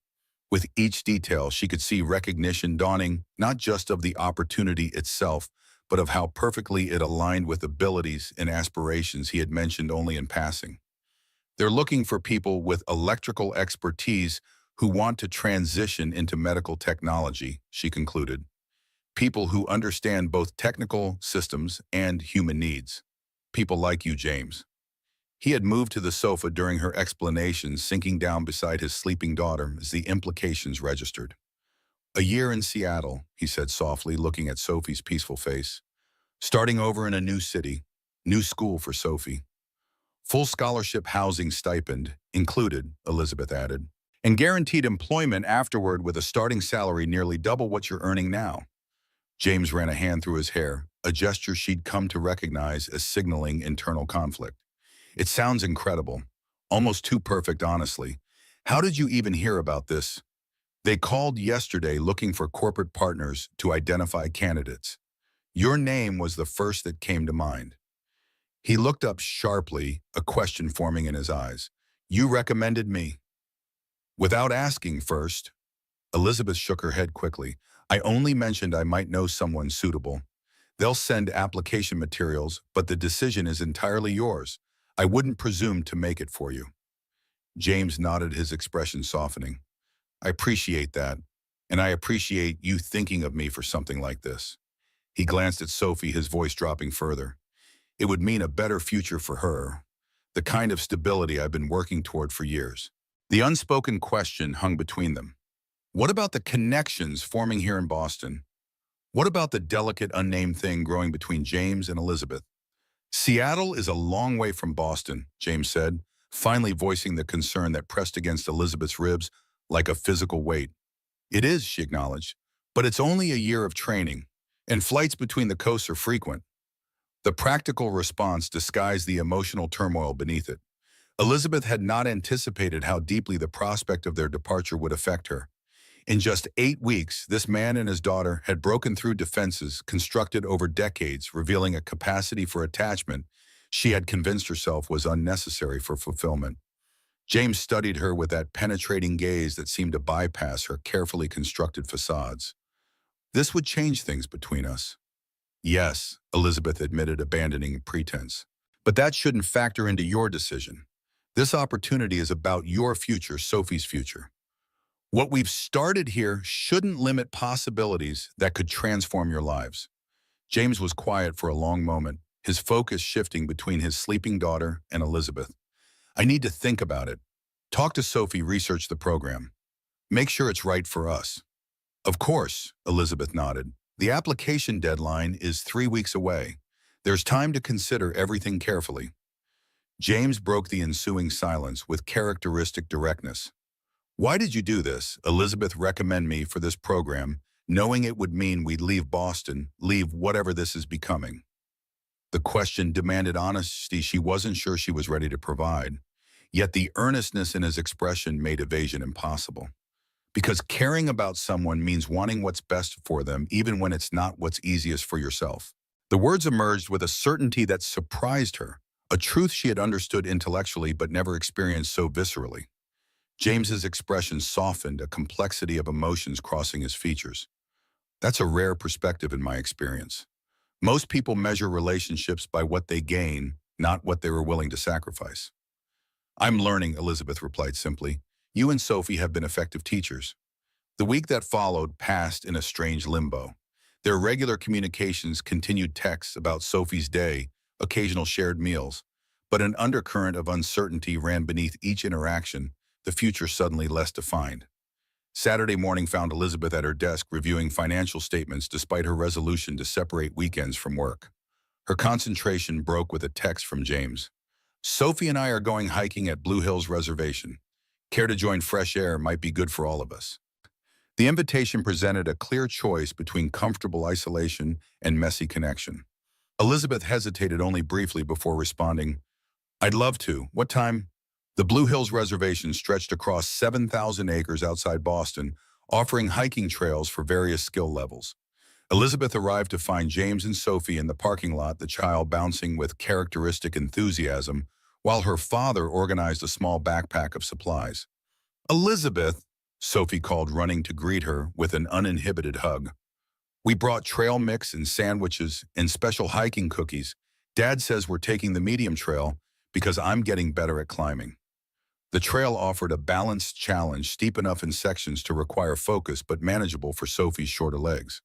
With each detail, she could see recognition dawning, not just of the opportunity itself, but of how perfectly it aligned with abilities and aspirations he had mentioned only in passing. "They're looking for people with electrical expertise who want to transition into medical technology," she concluded. "People who understand both technical systems and human needs. People like you, James." He had moved to the sofa during her explanations, sinking down beside his sleeping daughter as the implications registered. "A year in Seattle," he said softly, looking at Sophie's peaceful face. "Starting over in a new city, new school for Sophie. Full scholarship housing stipend included," Elizabeth added, "and guaranteed employment afterward with a starting salary nearly double what you're earning now." James ran a hand through his hair, a gesture she'd come to recognize as signaling internal conflict. "It sounds incredible. Almost too perfect, honestly. How did you even hear about this?" "They called yesterday looking for corporate partners to identify candidates. Your name was the first that came to mind." He looked up sharply, a question forming in his eyes. "You recommended me?" "Without asking first." Elizabeth shook her head quickly. "I only mentioned I might know someone suitable. They'll send application materials, but the decision is entirely yours. I wouldn't presume to make it for you." James nodded, his expression softening. "I appreciate that, and I appreciate you thinking of me for something like this." He glanced at Sophie, his voice dropping further. "It would mean a better future for her, the kind of stability I've been working toward for years." The unspoken question hung between them. What about the connections forming here in Boston? What about the delicate, unnamed thing growing between James and Elizabeth? "Seattle is a long way from Boston," James said, finally voicing the concern that pressed against Elizabeth's ribs like a physical weight. "It is," she acknowledged, "but it's only a year of training, and flights between the coasts are frequent." The practical response disguised the emotional turmoil beneath it. Elizabeth had not anticipated how deeply the prospect of their departure would affect her. In just 8 weeks, this man and his daughter had broken through defenses constructed over decades, revealing a capacity for attachment she had convinced herself was unnecessary for fulfillment. James studied her with that penetrating gaze that seemed to bypass her carefully constructed facades. This would change things between us. Yes, Elizabeth admitted, abandoning pretense. But that shouldn't factor into your decision. This opportunity is about your future, Sophie's future. What we've started here shouldn't limit possibilities that could transform your lives. James was quiet for a long moment, his focus shifting between his sleeping daughter and Elizabeth. I need to think about it. Talk to Sophie, research the program. Make sure it's right for us. Of course, Elizabeth nodded. The application deadline is 3 weeks away. There's time to consider everything carefully. James broke the ensuing silence with characteristic directness. Why did you do this? Elizabeth recommend me for this program, knowing it would mean we'd leave Boston, leave whatever this is becoming. The question demanded honesty she wasn't sure she was ready to provide, yet the earnestness in his expression made evasion impossible. Because caring about someone means wanting what's best for them, even when it's not what's easiest for yourself. The words emerged with a certainty that surprised her, a truth she had understood intellectually but never experienced so viscerally. James's expression softened, a complexity of emotions crossing his features. That's a rare perspective in my experience. Most people measure relationships by what they gain, not what they were willing to sacrifice. I'm learning, Elizabeth replied simply. You and Sophie have been effective teachers. The week that followed passed in a strange limbo. Their regular communications continued texts about Sophie's day, occasional shared meals, but an undercurrent of uncertainty ran beneath each interaction, the future suddenly less defined. Saturday morning found Elizabeth at her desk reviewing financial statements despite her resolution to separate weekends from work. Her concentration broke with a text from James. Sophie and I are going hiking at Blue Hills Reservation. Care to join? Fresh air might be good for all of us. The invitation presented a clear choice between comfortable isolation and messy connection. Elizabeth hesitated only briefly before responding, I'd love to. What time? The Blue Hills Reservation stretched across 7,000 acres outside Boston, offering hiking trails for various skill levels. Elizabeth arrived to find James and Sophie in the parking lot, the child bouncing with characteristic enthusiasm, while her father organized a small backpack of supplies. Elizabeth, Sophie called, running to greet her with an uninhibited hug. We brought trail mix and sandwiches and special hiking cookies. Dad says we're taking the medium trail because I'm getting better at climbing. The trail offered a balanced challenge, steep enough in sections to require focus but manageable for Sophie's shorter legs.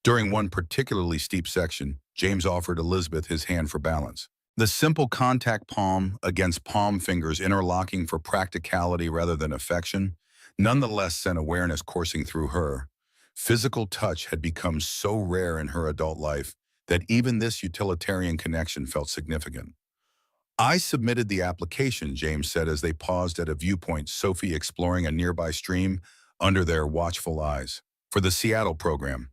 During one particularly steep section, James offered Elizabeth his hand for balance. The simple contact palm against palm fingers interlocking for practicality rather than affection, nonetheless sent awareness coursing through her. Physical touch had become so rare in her adult life that even this utilitarian connection felt significant. I submitted the application, James said as they paused at a viewpoint, Sophie exploring a nearby stream under their watchful eyes. For the Seattle program.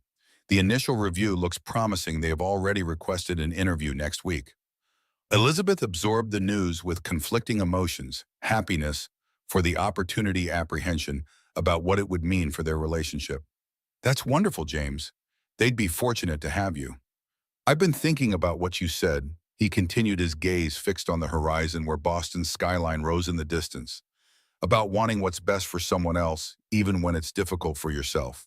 The initial review looks promising. They have already requested an interview next week. Elizabeth absorbed the news with conflicting emotions, happiness for the opportunity, apprehension about what it would mean for their relationship. That's wonderful, James. They'd be fortunate to have you. I've been thinking about what you said. He continued, his gaze fixed on the horizon where Boston's skyline rose in the distance, about wanting what's best for someone else, even when it's difficult for yourself.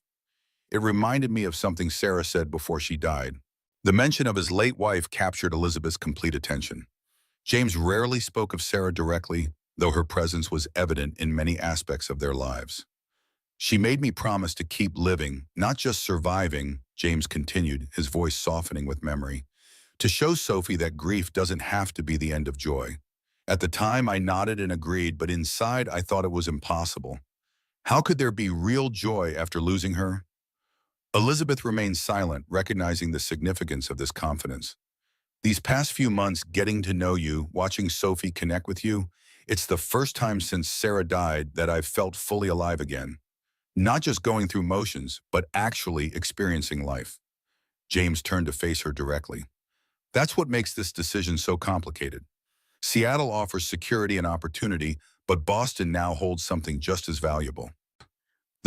It reminded me of something Sarah said before she died. The mention of his late wife captured Elizabeth's complete attention. James rarely spoke of Sarah directly, though her presence was evident in many aspects of their lives. She made me promise to keep living, not just surviving, James continued, his voice softening with memory, to show Sophie that grief doesn't have to be the end of joy. At the time, I nodded and agreed, but inside I thought it was impossible. How could there be real joy after losing her? Elizabeth remained silent, recognizing the significance of this confidence. These past few months, getting to know you, watching Sophie connect with you, it's the first time since Sarah died that I've felt fully alive again. Not just going through motions, but actually experiencing life. James turned to face her directly. That's what makes this decision so complicated. Seattle offers security and opportunity, but Boston now holds something just as valuable.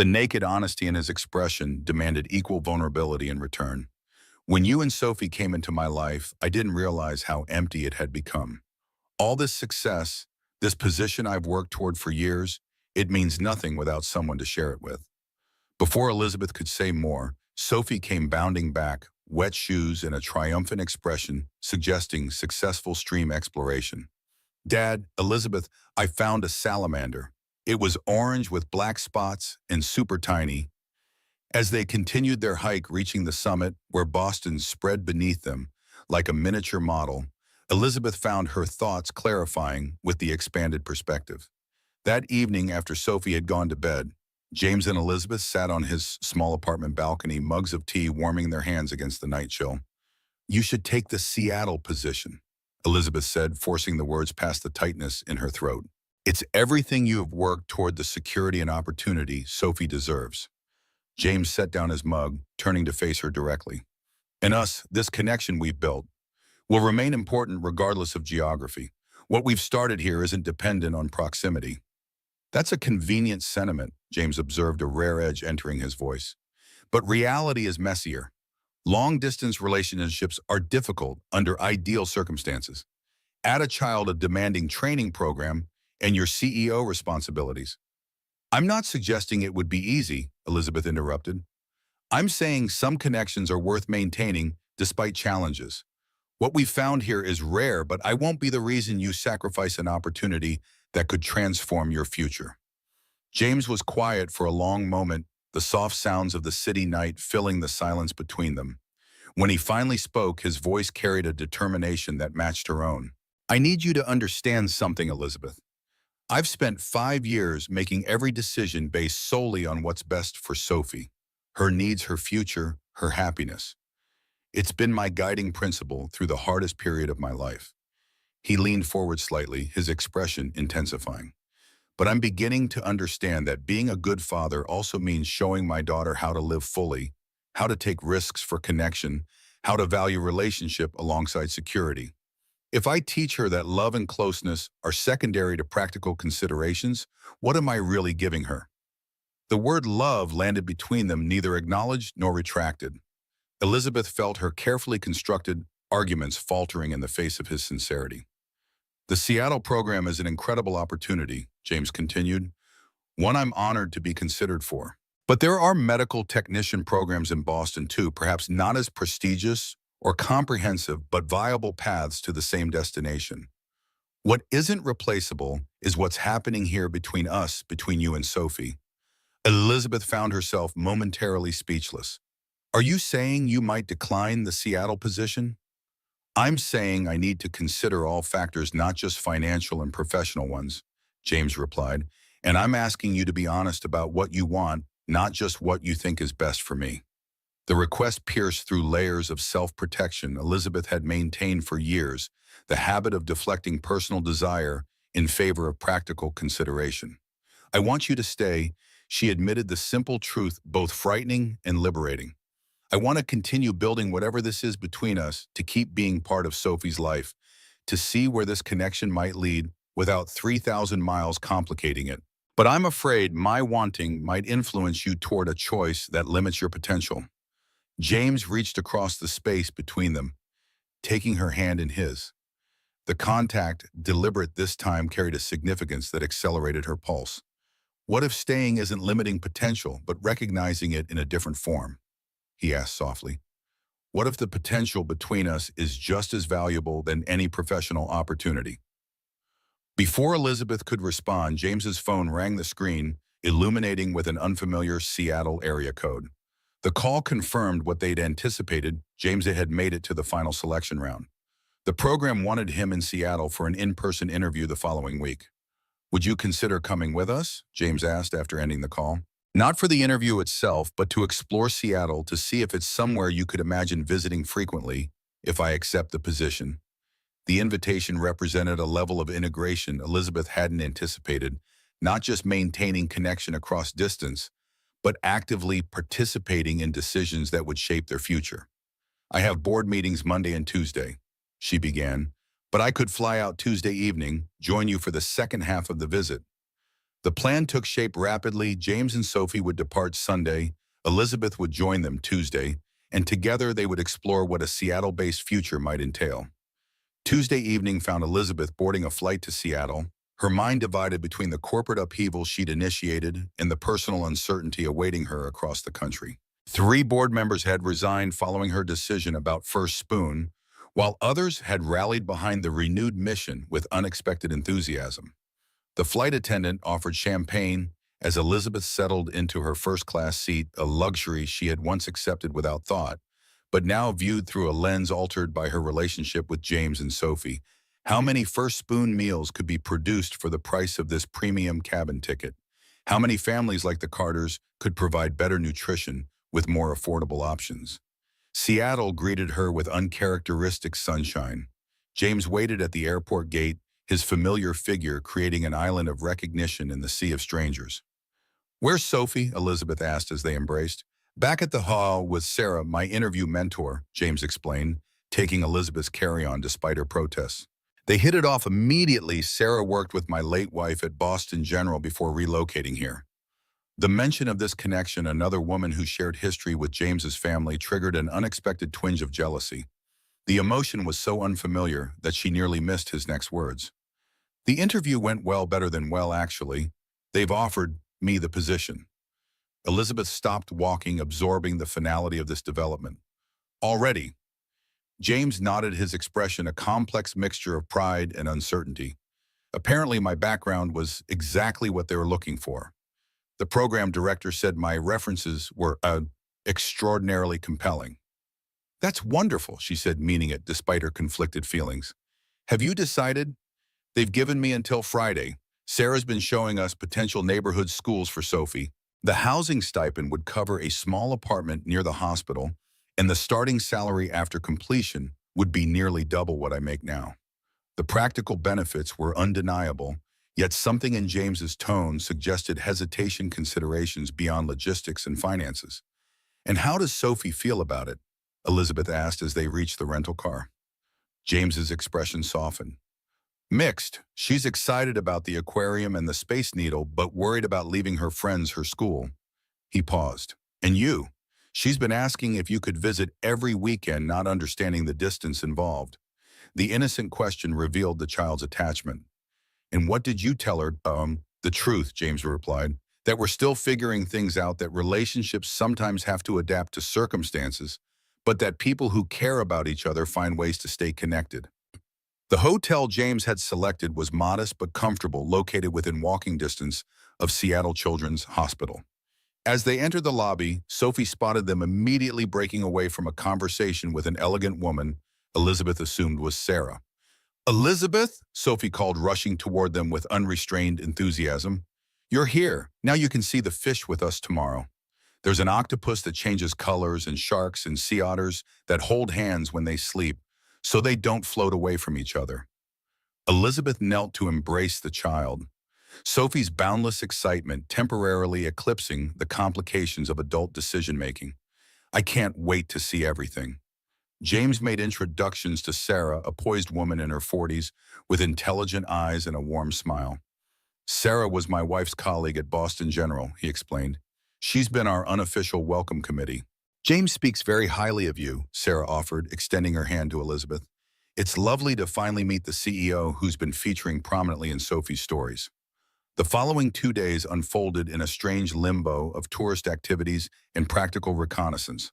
The naked honesty in his expression demanded equal vulnerability in return. When you and Sophie came into my life, I didn't realize how empty it had become. All this success, this position I've worked toward for years, it means nothing without someone to share it with. Before Elizabeth could say more, Sophie came bounding back, wet shoes and a triumphant expression suggesting successful stream exploration. Dad, Elizabeth, I found a salamander. It was orange with black spots and super tiny. As they continued their hike, reaching the summit, where Boston spread beneath them like a miniature model, Elizabeth found her thoughts clarifying with the expanded perspective. That evening, after Sophie had gone to bed, James and Elizabeth sat on his small apartment balcony, mugs of tea warming their hands against the night chill. "You should take the Seattle position," Elizabeth said, forcing the words past the tightness in her throat. "It's everything you have worked toward, the security and opportunity Sophie deserves." James set down his mug, turning to face her directly. "And us, this connection we've built, will remain important regardless of geography. What we've started here isn't dependent on proximity." "That's a convenient sentiment," James observed, a rare edge entering his voice. "But reality is messier. Long-distance relationships are difficult under ideal circumstances. Add a child a demanding training program and your CEO responsibilities." "I'm not suggesting it would be easy," Elizabeth interrupted. "I'm saying some connections are worth maintaining despite challenges. What we found here is rare, but I won't be the reason you sacrifice an opportunity that could transform your future." James was quiet for a long moment, the soft sounds of the city night filling the silence between them. When he finally spoke, his voice carried a determination that matched her own. "I need you to understand something, Elizabeth. I've spent 5 years making every decision based solely on what's best for Sophie, her needs, her future, her happiness. It's been my guiding principle through the hardest period of my life." He leaned forward slightly, his expression intensifying. "But I'm beginning to understand that being a good father also means showing my daughter how to live fully, how to take risks for connection, how to value relationship alongside security. If I teach her that love and closeness are secondary to practical considerations, what am I really giving her?" The word love landed between them, neither acknowledged nor retracted. Elizabeth felt her carefully constructed arguments faltering in the face of his sincerity. "The Seattle program is an incredible opportunity," James continued, "one I'm honored to be considered for. But there are medical technician programs in Boston too, perhaps not as prestigious or comprehensive, but viable paths to the same destination. What isn't replaceable is what's happening here between us, between you and Sophie." Elizabeth found herself momentarily speechless. "Are you saying you might decline the Seattle position?" "I'm saying I need to consider all factors, not just financial and professional ones," James replied. "And I'm asking you to be honest about what you want, not just what you think is best for me." The request pierced through layers of self-protection Elizabeth had maintained for years, the habit of deflecting personal desire in favor of practical consideration. "I want you to stay," she admitted, the simple truth both frightening and liberating. "I want to continue building whatever this is between us, to keep being part of Sophie's life, to see where this connection might lead without 3,000 miles complicating it. But I'm afraid my wanting might influence you toward a choice that limits your potential." James reached across the space between them, taking her hand in his. The contact, deliberate this time, carried a significance that accelerated her pulse. "What if staying isn't limiting potential, but recognizing it in a different form?" he asked softly. "What if the potential between us is just as valuable than any professional opportunity?" Before Elizabeth could respond, James's phone rang the screen, illuminating with an unfamiliar Seattle area code. The call confirmed what they'd anticipated. James had made it to the final selection round. The program wanted him in Seattle for an in-person interview the following week. "Would you consider coming with us?" James asked after ending the call. "Not for the interview itself, but to explore Seattle, to see if it's somewhere you could imagine visiting frequently, if I accept the position." The invitation represented a level of integration Elizabeth hadn't anticipated, not just maintaining connection across distance, but actively participating in decisions that would shape their future. "I have board meetings Monday and Tuesday," she began, "but I could fly out Tuesday evening, join you for the second half of the visit." The plan took shape rapidly. James and Sophie would depart Sunday, Elizabeth would join them Tuesday, and together they would explore what a Seattle-based future might entail. Tuesday evening found Elizabeth boarding a flight to Seattle, her mind divided between the corporate upheaval she'd initiated and the personal uncertainty awaiting her across the country. 3 board members had resigned following her decision about First Spoon, while others had rallied behind the renewed mission with unexpected enthusiasm. The flight attendant offered champagne as Elizabeth settled into her first-class seat, a luxury she had once accepted without thought, but now viewed through a lens altered by her relationship with James and Sophie. How many First Spoon meals could be produced for the price of this premium cabin ticket? How many families like the Carters could provide better nutrition with more affordable options? Seattle greeted her with uncharacteristic sunshine. James waited at the airport gate, his familiar figure creating an island of recognition in the sea of strangers. "Where's Sophie?" Elizabeth asked as they embraced. "Back at the hall with Sarah, my interview mentor," James explained, taking Elizabeth's carry-on despite her protests. "They hit it off immediately. Sarah worked with my late wife at Boston General before relocating here." The mention of this connection, another woman who shared history with James's family, triggered an unexpected twinge of jealousy. The emotion was so unfamiliar that she nearly missed his next words. "The interview went well, better than well, actually. They've offered me the position." Elizabeth stopped walking, absorbing the finality of this development. "Already?" James nodded, his expression a complex mixture of pride and uncertainty. "Apparently my background was exactly what they were looking for. The program director said my references were extraordinarily compelling." "That's wonderful," she said, meaning it despite her conflicted feelings. "Have you decided?" "They've given me until Friday. Sarah's been showing us potential neighborhood schools for Sophie. The housing stipend would cover a small apartment near the hospital, and the starting salary after completion would be nearly double what I make now." The practical benefits were undeniable, yet something in James's tone suggested hesitation, considerations beyond logistics and finances. "And how does Sophie feel about it?" Elizabeth asked as they reached the rental car. James's expression softened. "Mixed. She's excited about the aquarium and the Space Needle, but worried about leaving her friends, her school." He paused. "And you? She's been asking if you could visit every weekend, not understanding the distance involved." The innocent question revealed the child's attachment. "And what did you tell her?" "The truth," James replied, "that we're still figuring things out, that relationships sometimes have to adapt to circumstances, but that people who care about each other find ways to stay connected." The hotel James had selected was modest but comfortable, located within walking distance of Seattle Children's Hospital. As they entered the lobby, Sophie spotted them immediately breaking away from a conversation with an elegant woman Elizabeth assumed was Sarah. "Elizabeth," Sophie called, rushing toward them with unrestrained enthusiasm. "You're here. Now you can see the fish with us tomorrow. There's an octopus that changes colors, and sharks and sea otters that hold hands when they sleep, so they don't float away from each other." Elizabeth knelt to embrace the child, Sophie's boundless excitement temporarily eclipsing the complications of adult decision-making. "I can't wait to see everything." James made introductions to Sarah, a poised woman in her 40s, with intelligent eyes and a warm smile. "Sarah was my wife's colleague at Boston General," he explained. "She's been our unofficial welcome committee." "James speaks very highly of you," Sarah offered, extending her hand to Elizabeth. "It's lovely to finally meet the CEO who's been featuring prominently in Sophie's stories." The following 2 days unfolded in a strange limbo of tourist activities and practical reconnaissance.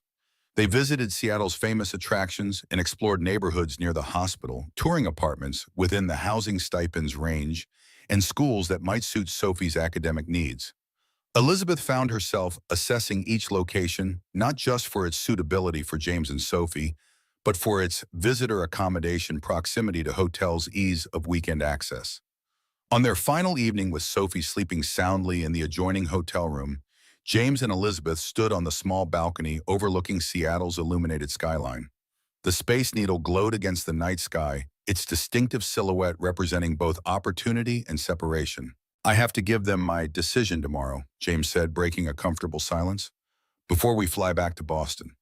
They visited Seattle's famous attractions and explored neighborhoods near the hospital, touring apartments within the housing stipends range, and schools that might suit Sophie's academic needs. Elizabeth found herself assessing each location, not just for its suitability for James and Sophie, but for its visitor accommodation, proximity to hotels, ease of weekend access. On their final evening, with Sophie sleeping soundly in the adjoining hotel room, James and Elizabeth stood on the small balcony overlooking Seattle's illuminated skyline. The Space Needle glowed against the night sky, its distinctive silhouette representing both opportunity and separation. "I have to give them my decision tomorrow," James said, breaking a comfortable silence, "before we fly back to Boston."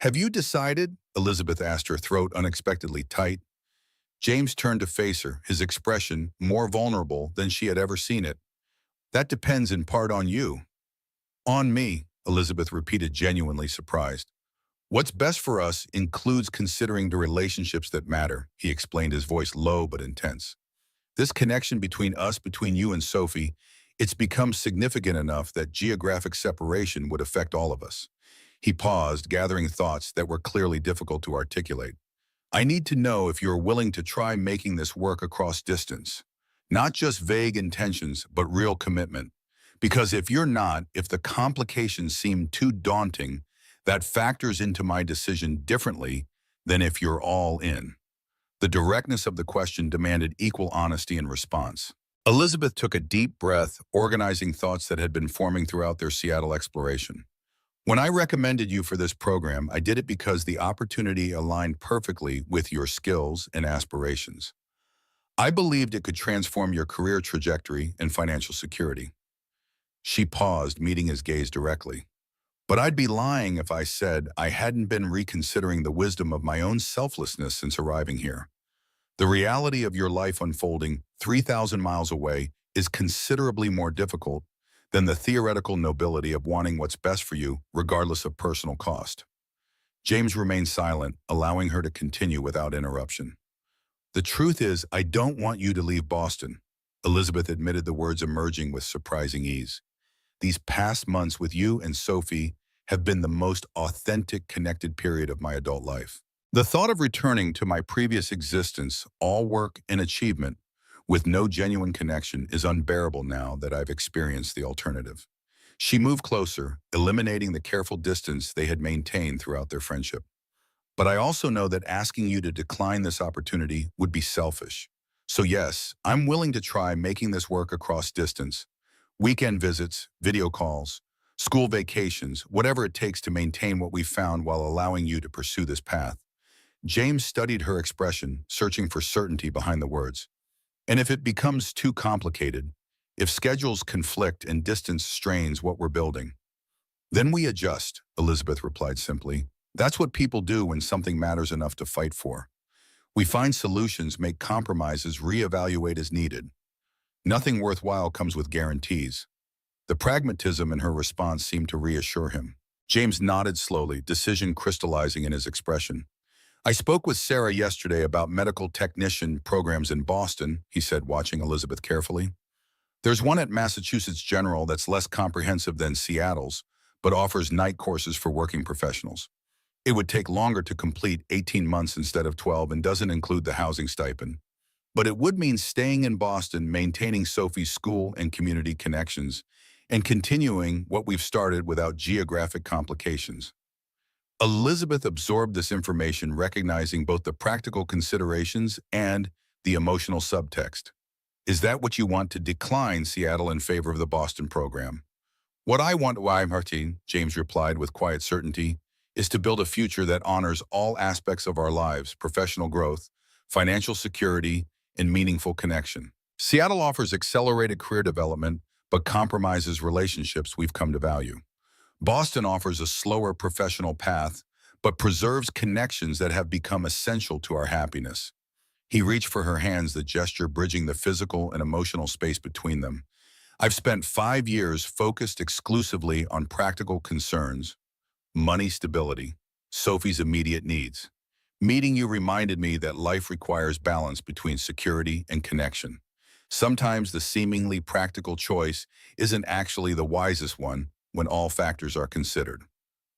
"Have you decided?" Elizabeth asked, her throat unexpectedly tight. James turned to face her, his expression more vulnerable than she had ever seen it. That depends in part on you. On me, Elizabeth repeated, genuinely surprised. What's best for us includes considering the relationships that matter, he explained, his voice low but intense. This connection between us, between you and Sophie, it's become significant enough that geographic separation would affect all of us. He paused, gathering thoughts that were clearly difficult to articulate. I need to know if you're willing to try making this work across distance. Not just vague intentions, but real commitment. Because if you're not, if the complications seem too daunting, that factors into my decision differently than if you're all in. The directness of the question demanded equal honesty in response. Elizabeth took a deep breath, organizing thoughts that had been forming throughout their Seattle exploration. When I recommended you for this program, I did it because the opportunity aligned perfectly with your skills and aspirations. I believed it could transform your career trajectory and financial security. She paused, meeting his gaze directly. But I'd be lying if I said I hadn't been reconsidering the wisdom of my own selflessness since arriving here. The reality of your life unfolding 3,000 miles away is considerably more difficult than the theoretical nobility of wanting what's best for you, regardless of personal cost. James remained silent, allowing her to continue without interruption. The truth is, I don't want you to leave Boston, Elizabeth admitted, the words emerging with surprising ease. These past months with you and Sophie have been the most authentic, connected period of my adult life. The thought of returning to my previous existence, all work and achievement, with no genuine connection, is unbearable now that I've experienced the alternative. She moved closer, eliminating the careful distance they had maintained throughout their friendship. But I also know that asking you to decline this opportunity would be selfish. So yes, I'm willing to try making this work across distance. Weekend visits, video calls, school vacations, whatever it takes to maintain what we've found while allowing you to pursue this path. James studied her expression, searching for certainty behind the words. And if it becomes too complicated, if schedules conflict and distance strains what we're building, then we adjust, Elizabeth replied simply. That's what people do when something matters enough to fight for. We find solutions, make compromises, reevaluate as needed. Nothing worthwhile comes with guarantees. The pragmatism in her response seemed to reassure him. James nodded slowly, decision crystallizing in his expression. I spoke with Sarah yesterday about medical technician programs in Boston, he said, watching Elizabeth carefully. There's one at Massachusetts General that's less comprehensive than Seattle's, but offers night courses for working professionals. It would take longer to complete, 18 months instead of 12, and doesn't include the housing stipend. But it would mean staying in Boston, maintaining Sophie's school and community connections, and continuing what we've started without geographic complications. Elizabeth absorbed this information, recognizing both the practical considerations and the emotional subtext. Is that what you want, to decline Seattle in favor of the Boston program? What I want, Martin, James replied with quiet certainty, is to build a future that honors all aspects of our lives: professional growth, financial security, and meaningful connection. Seattle offers accelerated career development, but compromises relationships we've come to value. Boston offers a slower professional path, but preserves connections that have become essential to our happiness. He reached for her hands, the gesture bridging the physical and emotional space between them. I've spent 5 years focused exclusively on practical concerns: money, stability, Sophie's immediate needs. Meeting you reminded me that life requires balance between security and connection. Sometimes the seemingly practical choice isn't actually the wisest one when all factors are considered.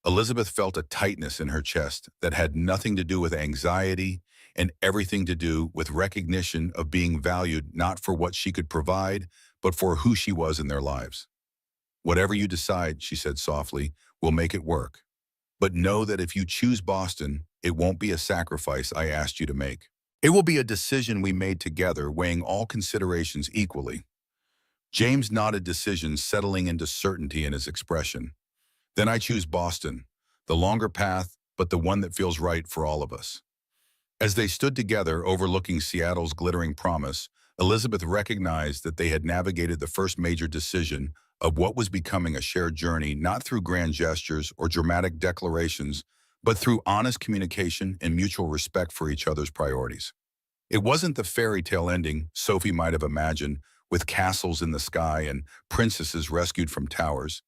Elizabeth felt a tightness in her chest that had nothing to do with anxiety and everything to do with recognition of being valued not for what she could provide, but for who she was in their lives. Whatever you decide, she said softly, we'll make it work. But know that if you choose Boston, it won't be a sacrifice I asked you to make. It will be a decision we made together, weighing all considerations equally. James nodded, decision settling into certainty in his expression. Then I choose Boston, the longer path, but the one that feels right for all of us. As they stood together overlooking Seattle's glittering promise, Elizabeth recognized that they had navigated the first major decision of what was becoming a shared journey, not through grand gestures or dramatic declarations, but through honest communication and mutual respect for each other's priorities. It wasn't the fairy tale ending Sophie might have imagined, with castles in the sky and princesses rescued from towers.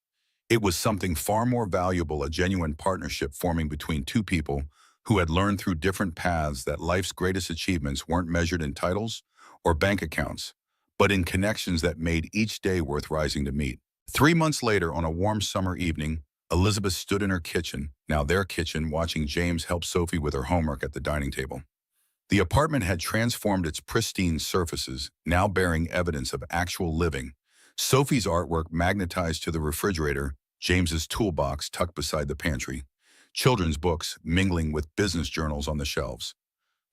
It was something far more valuable, a genuine partnership forming between two people who had learned through different paths that life's greatest achievements weren't measured in titles or bank accounts, but in connections that made each day worth rising to meet. 3 months later, on a warm summer evening, Elizabeth stood in her kitchen, now their kitchen, watching James help Sophie with her homework at the dining table. The apartment had transformed its pristine surfaces, now bearing evidence of actual living. Sophie's artwork magnetized to the refrigerator, James's toolbox tucked beside the pantry, children's books mingling with business journals on the shelves.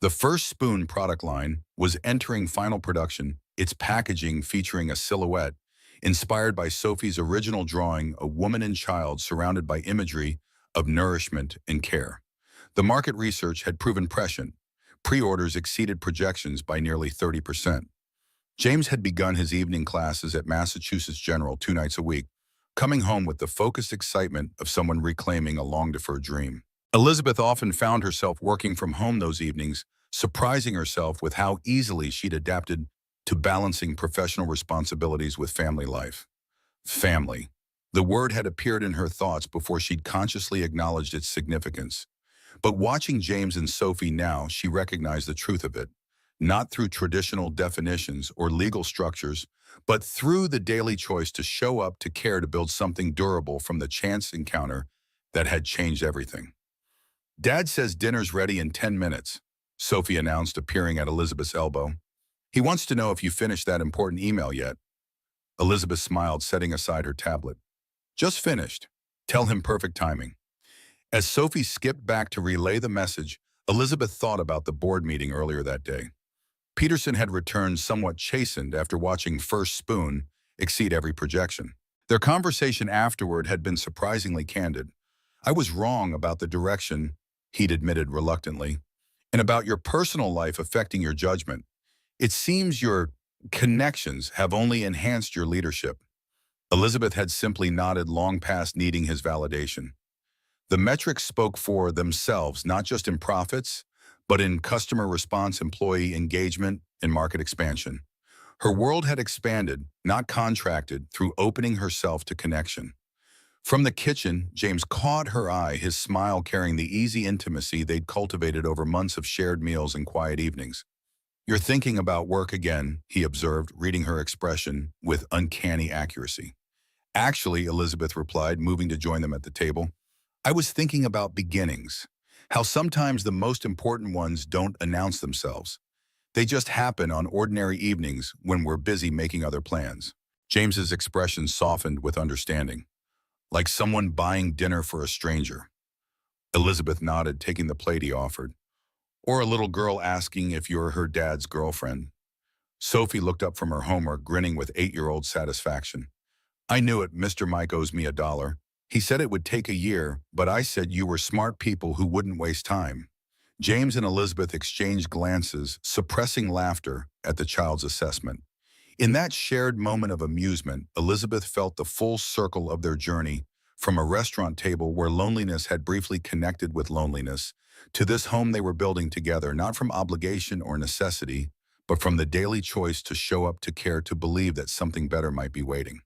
The first spoon product line was entering final production, its packaging featuring a silhouette inspired by Sophie's original drawing, a woman and child surrounded by imagery of nourishment and care. The market research had proven prescient. Pre-orders exceeded projections by nearly 30%. James had begun his evening classes at Massachusetts General 2 nights a week, coming home with the focused excitement of someone reclaiming a long-deferred dream. Elizabeth often found herself working from home those evenings, surprising herself with how easily she'd adapted to balancing professional responsibilities with family life. Family. The word had appeared in her thoughts before she'd consciously acknowledged its significance. But watching James and Sophie now, she recognized the truth of it, not through traditional definitions or legal structures, but through the daily choice to show up, to care, to build something durable from the chance encounter that had changed everything. "Dad says dinner's ready in 10 minutes, Sophie announced, appearing at Elizabeth's elbow. "He wants to know if you finished that important email yet." Elizabeth smiled, setting aside her tablet. "Just finished. Tell him perfect timing." As Sophie skipped back to relay the message, Elizabeth thought about the board meeting earlier that day. Peterson had returned somewhat chastened after watching First Spoon exceed every projection. Their conversation afterward had been surprisingly candid. "I was wrong about the direction," he'd admitted reluctantly, "and about your personal life affecting your judgment. It seems your connections have only enhanced your leadership." Elizabeth had simply nodded, long past needing his validation. The metrics spoke for themselves, not just in profits, but in customer response, employee engagement, and market expansion. Her world had expanded, not contracted, through opening herself to connection. From the kitchen, James caught her eye, his smile carrying the easy intimacy they'd cultivated over months of shared meals and quiet evenings. "You're thinking about work again," he observed, reading her expression with uncanny accuracy. "Actually," Elizabeth replied, moving to join them at the table, "I was thinking about beginnings, how sometimes the most important ones don't announce themselves. They just happen on ordinary evenings when we're busy making other plans." James's expression softened with understanding. "Like someone buying dinner for a stranger." Elizabeth nodded, taking the plate he offered. "Or a little girl asking if you're her dad's girlfriend." Sophie looked up from her homework, grinning with 8-year-old satisfaction. "I knew it. Mr. Mike owes me $1. He said it would take a year, but I said you were smart people who wouldn't waste time." James and Elizabeth exchanged glances, suppressing laughter at the child's assessment. In that shared moment of amusement, Elizabeth felt the full circle of their journey, from a restaurant table where loneliness had briefly connected with loneliness, to this home they were building together, not from obligation or necessity, but from the daily choice to show up, to care, to believe that something better might be waiting.